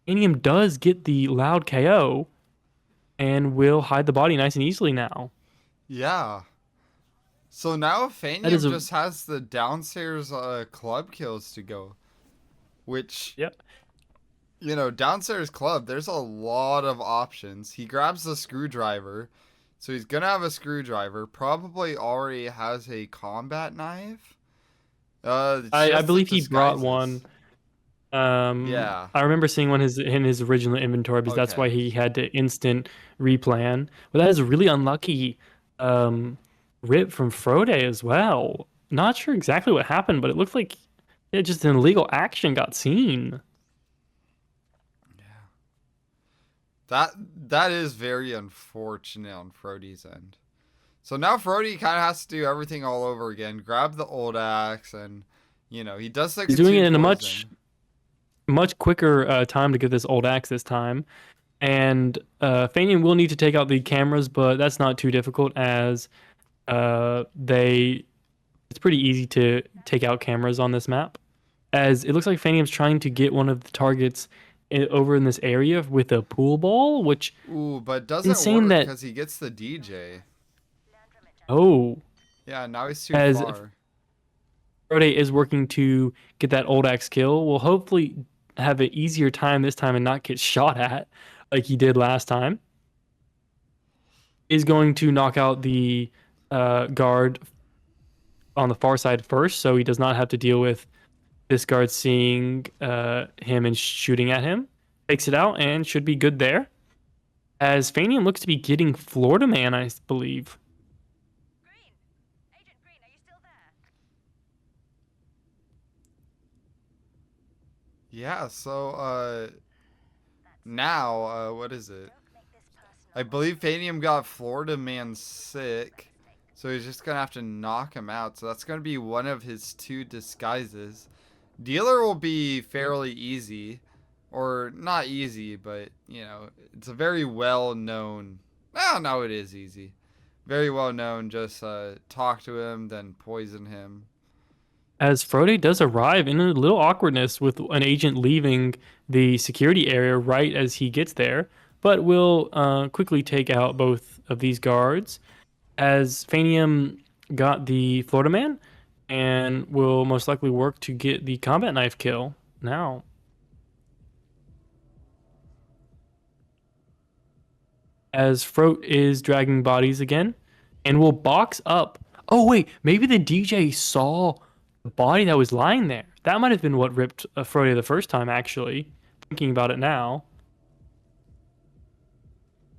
Phanium does get the loud KO and will hide the body nice and easily now. Yeah. So now That is Fanium a just has the downstairs club kills to go, which, Yep. downstairs club, there's a lot of options. He grabs the screwdriver, so he's gonna have a screwdriver. Probably already has a combat knife. It's I just the believe he brought disguises. one. Yeah. I remember seeing one in his original inventory because that's Okay. why he had to instant replan. But that is a really unlucky um, rip from Frote as well. Not sure exactly what happened, but it looked like just an illegal action got seen. That that is very unfortunate on Frody's end. So now Frody kind of has to do everything all over again. Grab the old axe, and he does take He's a doing two it in a much poison. much quicker time to get this old axe this time. And Fanian will need to take out the cameras, but that's not too difficult as they it's pretty easy to take out cameras on this map. As it looks like Fanium's trying to get one of the targets over in this area with a pool ball, which Ooh, but doesn't insane work that because he gets the DJ. oh, Yeah, now he's too as far. Frote is working to get that old axe kill, will hopefully have an easier time this time and not get shot at like he did last time. Is going to knock out the guard on the far side first, so he does not have to deal with this guard seeing him and shooting at him. Takes it out and should be good there. As Fanian looks to be getting Florida Man, I believe. Yeah, so now what is it? I believe Fanium got Florida Man sick, so he's just gonna have to knock him out. So that's gonna be one of his two disguises. Dealer will be fairly easy, or not easy, but it's a very well known. Well, no, it is easy. Very well known. Just talk to him, then poison him. As Frote does arrive in a little awkwardness with an agent leaving the security area right as he gets there, but will quickly take out both of these guards. As Fanium got the Florida Man and will most likely work to get the combat knife kill now. As Frote is dragging bodies again and will box up. Oh, wait, maybe the DJ saw the body that was lying there. That might have been what ripped Frote the first time, actually, thinking about it now,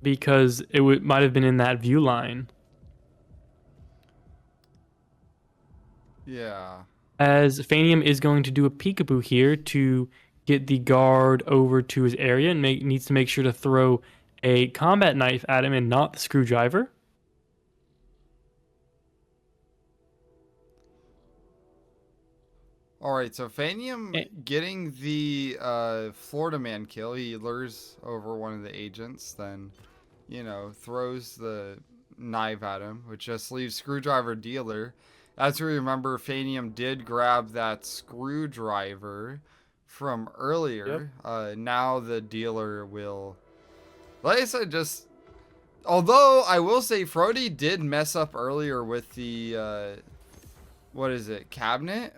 because might have been in that view line. Yeah. As Phanium is going to do a peekaboo here to get the guard over to his area and needs to make sure to throw a combat knife at him and not the screwdriver. All right, so Fanium Eh, getting the Florida Man kill. He lures over one of the agents, then, throws the knife at him, which just leaves Screwdriver Dealer. As we remember, Fanium did grab that screwdriver from Yep. earlier. Now the dealer will, like I said, just. Although I will say, Frody did mess up earlier with the what is it? Cabinet?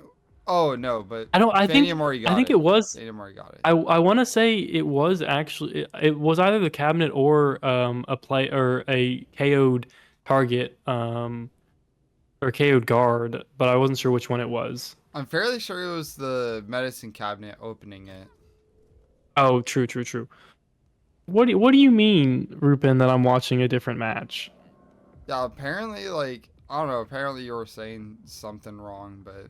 Oh no, but I don't. Phanium already I got think it. it was. Phanium already got it. I want to say it was actually it was either the cabinet or a play or a KO'd target or KO'd guard, but I wasn't sure which one it was. I'm fairly sure it was the medicine cabinet opening it. Oh, true, true, true. What do you mean, Rupin, that I'm watching a different match? Yeah, apparently, like, I don't know. Apparently, you were saying something wrong, but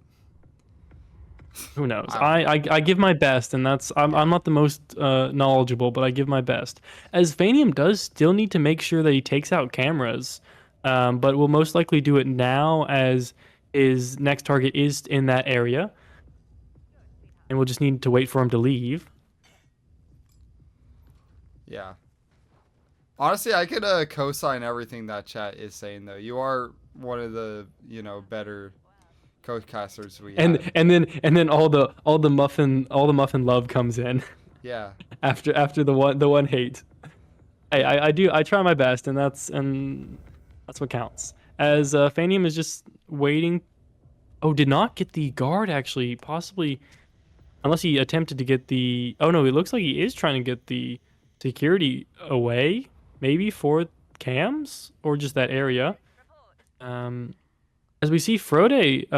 Who knows? I don't know. I give my best, and that's I'm Yeah, not the most knowledgeable, but I give my best. As Fanium does still need to make sure that he takes out cameras, but will most likely do it now as his next target is in that area, and we'll just need to wait for him to leave. yeah. Honestly, I could co-sign everything that chat is saying, though. You are one of the, better codecasters we And have. then all the muffin love comes in Yeah, after the one hate. Hey, I try my best, and that's what counts. As Fanium is just waiting. Oh, did not get the guard actually. Possibly, unless he attempted to get the. Oh no, it looks like he is trying to get the security away. Maybe for cams or just that area. Um, as we see Frote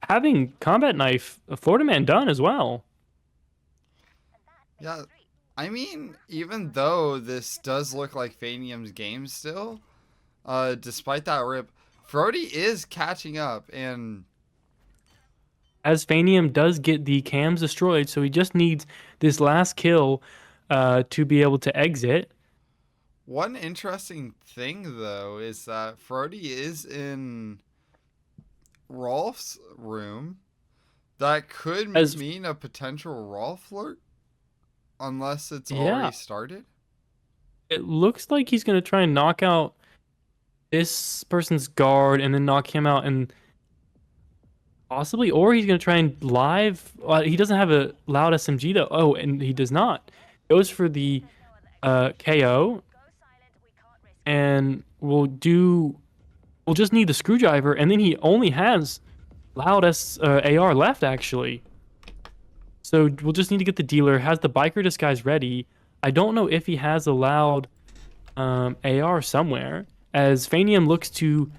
having combat knife Florida Man done as well. yeah. I mean, even though this does look like Fanium's game still, despite that rip, Frote is catching up, and As Fanium does get the cams destroyed, so he just needs this last kill to be able to exit. one interesting thing though is that Frote is in Rolf's room. That could As mean a potential Rolf flirt, unless it's yeah, already started. it looks like he's gonna try and knock out this person's guard and then knock him out and possibly, or he's gonna try and live. He doesn't have a loud SMG though. Oh, and he does not. Goes for the KO and we'll just need the screwdriver, and then he only has loud AR left actually. So we'll just need to get the dealer. Has the biker disguise ready. I don't know if he has a loud AR somewhere. As Fanium looks to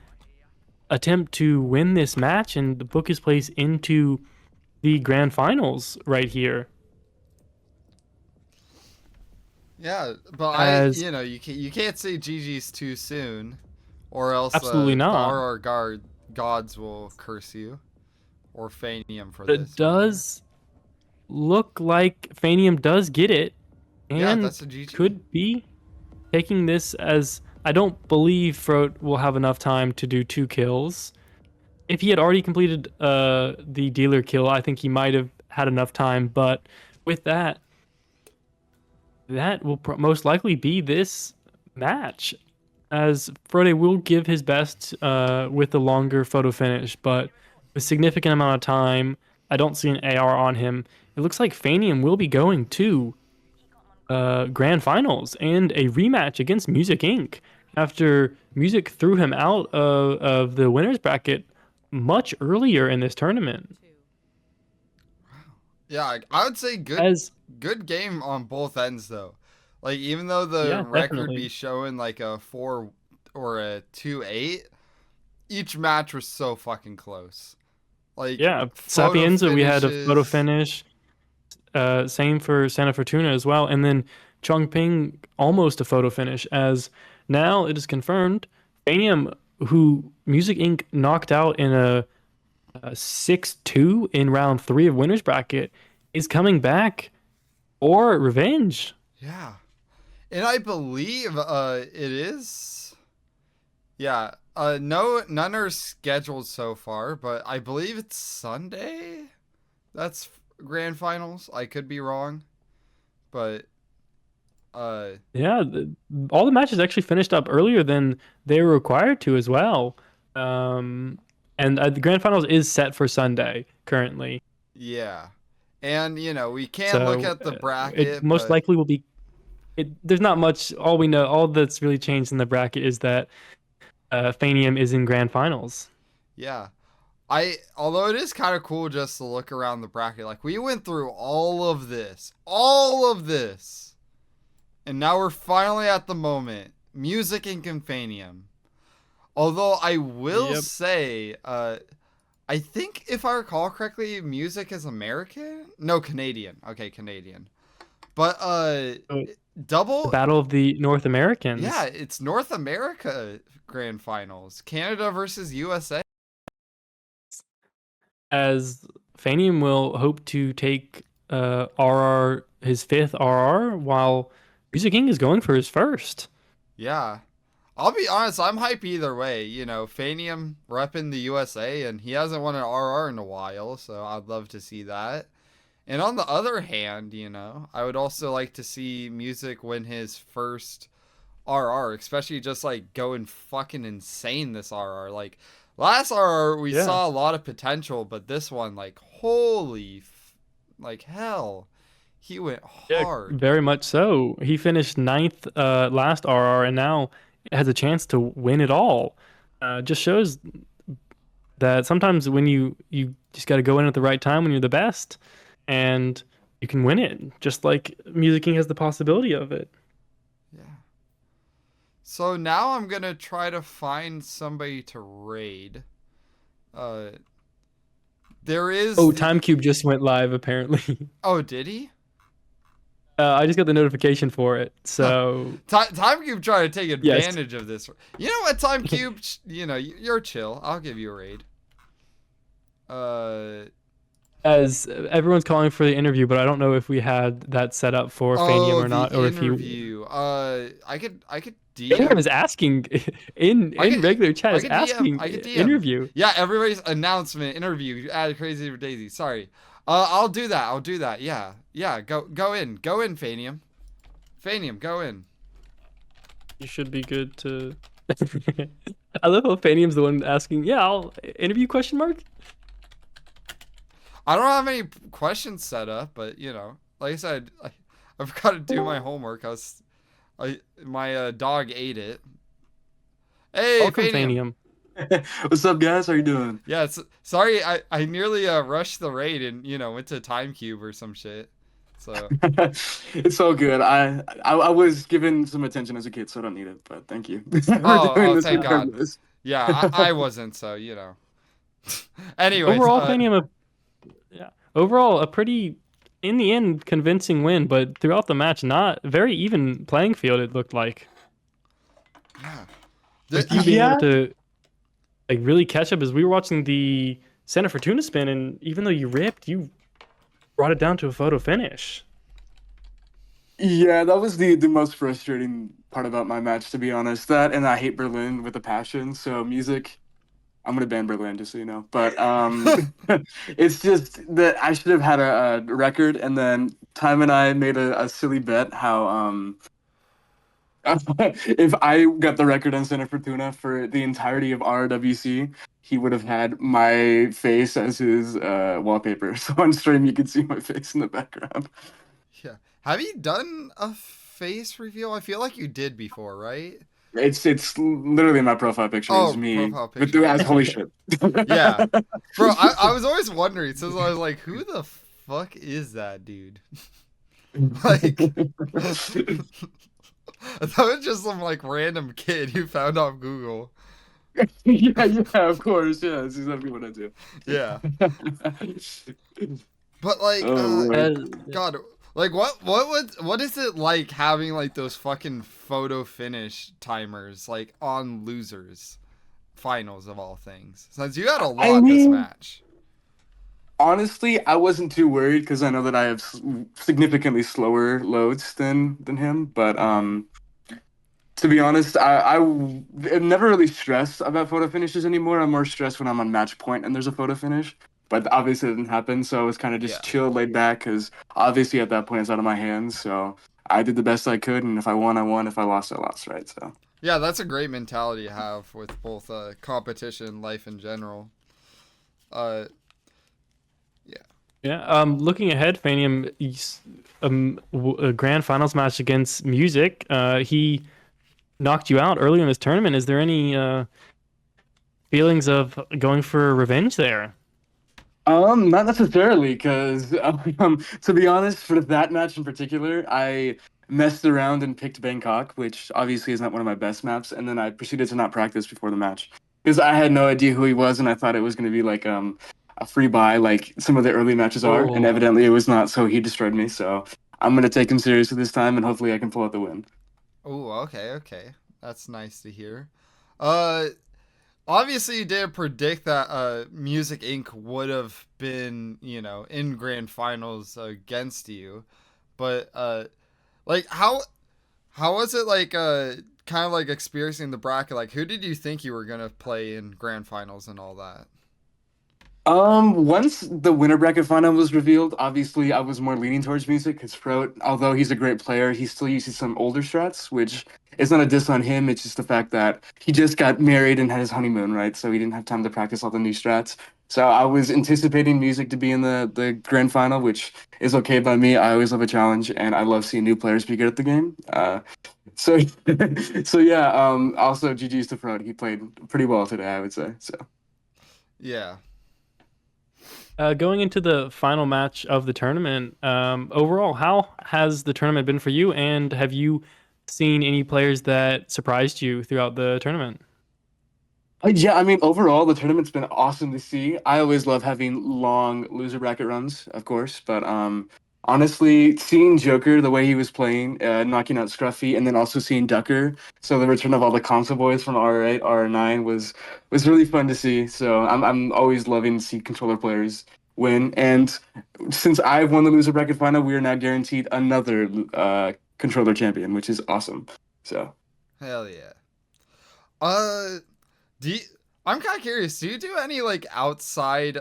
attempt to win this match and book his place into the grand finals right here. Yeah, but As you can't say GG's too soon, or else absolutely the not. RR gods will curse you, or Fanium for But it this matter. does look like Fanium does get it Yeah, and that's a GG. could be taking this as I don't believe Frote will have enough time to do 2 kills. If he had already completed the dealer kill, I think he might have had enough time. But with that, that will most likely be this match, as Frote will give his best with the longer photo finish, but with significant amount of time, I don't see an AR on him. It looks like Fanium will be going to grand finals and a rematch against Music Inc. after Music threw him out of the winners bracket much earlier in this tournament. Yeah, I would say As good game on both ends though. Like even though the yeah, record be definitely. showing like a 4 or a 2-8, each match was so fucking close. Like Yeah, photo Sapienza, we had a photo finishes. finish. Same for Santa Fortuna as well. And then Chongping almost a photo finish, as now it is confirmed Phanium, who Music Inc. knocked out in a 6-2 in round 3 of winners bracket, is coming back for revenge. Yeah. And I believe it is. Yeah. No, none are scheduled so far, but I believe it's Sunday. That's grand finals. I could be wrong, but uh Yeah, all the matches actually finished up earlier than they were required to as well. Um, and the grand finals is set for Sunday currently. yeah. And we can't look So at the it bracket, most but likely will be. There's not much. All we know, all that's really changed in the bracket is that Fanium is in grand finals. yeah. although it is kind of cool just to look around the bracket, like we went through all of this, and now we're finally at the moment. Music and Confanium. Although I will Yep. say, I think if I recall correctly, music is American. No, Canadian. Okay, Canadian. But So the double. Battle of the North Yeah, Americans, it's North America Grand Finals. Canada versus USA. as Fanium will hope to take RR his fifth RR, while Music King is going for his first. Yeah. I'll be honest, I'm hype either way. You know, Phanium repping the USA, and he hasn't won an RR in a while, so I'd love to see that. And on the other hand, you know, I would also like to see Music win his first RR, especially just like going fucking insane this RR. Like last RR, we Yeah. saw a lot of potential, but this one, like, like hell, he went Yeah, hard. very much so. He finished ninth last RR and now has a chance to win it all. Just shows that sometimes when you just got to go in at the right time when you're the best, and you can win it. Just like Music King has the possibility of it. Yeah. So now I'm gonna try to find somebody to raid. Uh, there Oh, is the. Time Cube just went live apparently. Oh, did he? I just got the notification for it. So Time Cube trying to take yes, advantage of this. You know what, Time Cube? You know, you're chill. I'll give you a raid. Uh, as everyone's calling for the interview, but I don't know if we had that set up for Fanium oh, or the not, or if he. interview. I could Fanium DM. is asking in I in could, regular chat I is could DM. asking I could DM. interview. Yeah, everybody's announcement interview. You added Crazy for Daisy. Sorry. I'll do that. I'll do that. Yeah, yeah. Go in. Go in, Fanium. Fanium, go in. You should be good to. I love how Fanium's the one asking. Yeah, I'll interview question mark. I don't have any questions set up, but you know, like I said, I've got to do my homework. My dog ate it. Hey, Welcome Fanium. Fanium. What's up, guys? How you doing? Yeah, sorry, I nearly rushed the raid and went to Time Cube or some shit. So It's all good. I was given some attention as a kid, so I don't need it. But thank you for doing oh this thank God. regardless. Yeah, I wasn't, so Anyways, Overall, Fanium, yeah, overall a pretty, in the end, convincing win, but throughout the match, not very even playing field. It looked like yeah. with you being able to like really catch up. As we were watching the Center Fortuna spin, and even though you ripped, you brought it down to a photo finish. Yeah, that was the most frustrating part about my match, to be honest. That and I hate Berlin with a passion. So music, I'm gonna ban Berlin, just so you know. But it's just that I should have had a record, and then Time and I made a silly bet how if I got the record on Center Fortuna for the entirety of RWC, he would have had my face as his wallpaper. So on stream, you could see my face in the background. Yeah. Have you done a face reveal? I feel like you did before, right? It's literally my profile picture is Oh, me profile with the picture. as holy shit. Yeah. Bro, I was always wondering, since I was like, who the fuck is that dude? Like, I thought it was just some like random kid you found off Google. Yeah, of course. Yeah, that's exactly what I do. Yeah. But like, Oh, Lord. God, like what is it like having like those fucking photo finish timers like on losers finals of all things? Since you had a I lot this mean, match. honestly, I wasn't too worried because I know that I have significantly slower loads than him. But to be honest, I'm never really stressed about photo finishes anymore. I'm more stressed when I'm on match point and there's a photo finish. But obviously, it didn't happen, so I was kind of Yeah. just chill, laid back, because obviously at that point it's out of my hands. So I did the best I could, and if I won, I won. If I lost, I lost. Right? So Yeah, that's a great mentality to have with both competition and life in general. Uh, yeah. Yeah. Looking ahead, Fanium, a grand finals match against Music. He knocked you out earlier in this tournament. Is there any feelings of going for revenge there? Not necessarily, because to be honest, for that match in particular, I messed around and picked Bangkok, which obviously is not one of my best maps, and then I proceeded to not practice before the match because I had no idea who he was, and I thought it was going to be like a free buy, like some of the early matches are, and Oh, evidently it was not. So he destroyed me. So I'm gonna take him seriously this time, and hopefully I can pull out the win. Oh, okay, okay. That's nice to hear. Uh, Obviously you didn't predict that Music Inc. would have been, in grand finals against you. But like how was it like kind of like experiencing the bracket? Like who did you think you were gonna play in grand finals and all that? Once the winner bracket final was revealed, obviously I was more leaning towards music because Frote, although he's a great player, he still uses some older strats, which is not a diss on him. It's just the fact that he just got married and had his honeymoon, right? So he didn't have time to practice all the new strats. So I was anticipating music to be in the grand final, which is okay by me. I always love a challenge, and I love seeing new players be good at the game. So so yeah. Also, GG's to Frote. He played pretty well today, I would say. So. Yeah. going into the final match of the tournament, overall, how has the tournament been for you? And have you seen any players that surprised you throughout the tournament? Yeah, I mean, overall, the tournament's been awesome to see. I always love having long loser bracket runs, of course, but honestly, seeing Joker the way he was playing, knocking out Scruffy, and then also seeing Ducker, so the return of all the console boys from R8, R9 was really fun to see. So I'm always loving to see controller players win, and since I've won the loser bracket final, we are now guaranteed another controller champion, which is awesome. So. Hell yeah. Uh do you, I'm kind of curious. Do you do any like outside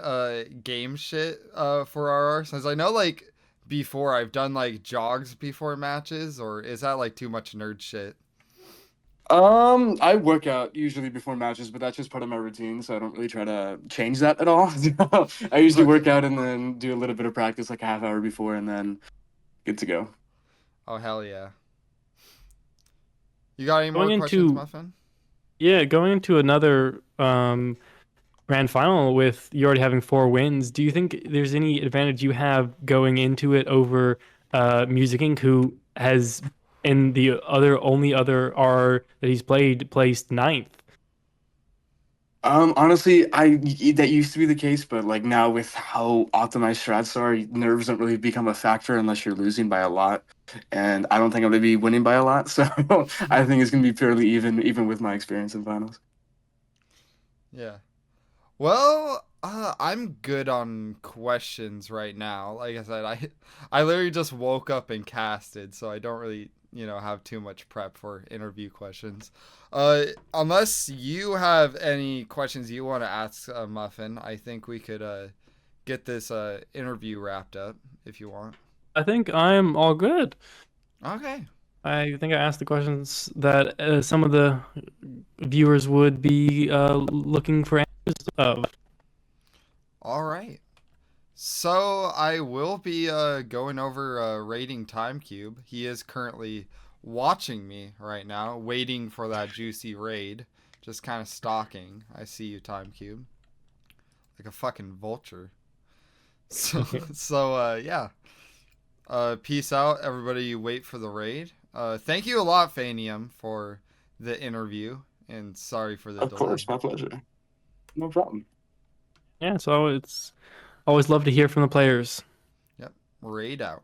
game shit for RR? Since I know like before I've done like jogs before matches, or is that like too much nerd shit? I work out usually before matches, but that's just part of my routine, so I don't really try to change that at all. I usually work Okay. out and then do a little bit of practice like a half hour before and then good to go. Oh hell yeah. You got any more Going questions, into Muffin? going into another grand final with you already having 4 wins, do you think there's any advantage you have going into it over Music Inc., who has in the only other R that he's played placed ninth? Honestly, that used to be the case, but like now with how optimized strats are, nerves don't really become a factor unless you're losing by a lot. And I don't think I'm gonna be winning by a lot, so I think it's gonna be purely even, even with my experience in finals. Yeah. Well, I'm good on questions right now. Like I said, I literally just woke up and casted, so I don't really, have too much prep for interview questions. Unless you have any questions you want to ask Muffin, I think we could get this interview wrapped up if you want. I think I'm all good. Okay. I think I asked the questions that some of the viewers would be looking for answers of. All right. So I will be going over rating Time Cube. He is currently watching me right now, waiting for that juicy raid. Just kind of stalking. I see you, Time Cube, like a fucking vulture. So, yeah. Peace out, everybody. Wait for the raid. Thank you a lot, Phanium, for the interview, and sorry for the Of delay. course, my pleasure. No problem. Yeah, so it's always love to hear from the players. Yep. Raid out.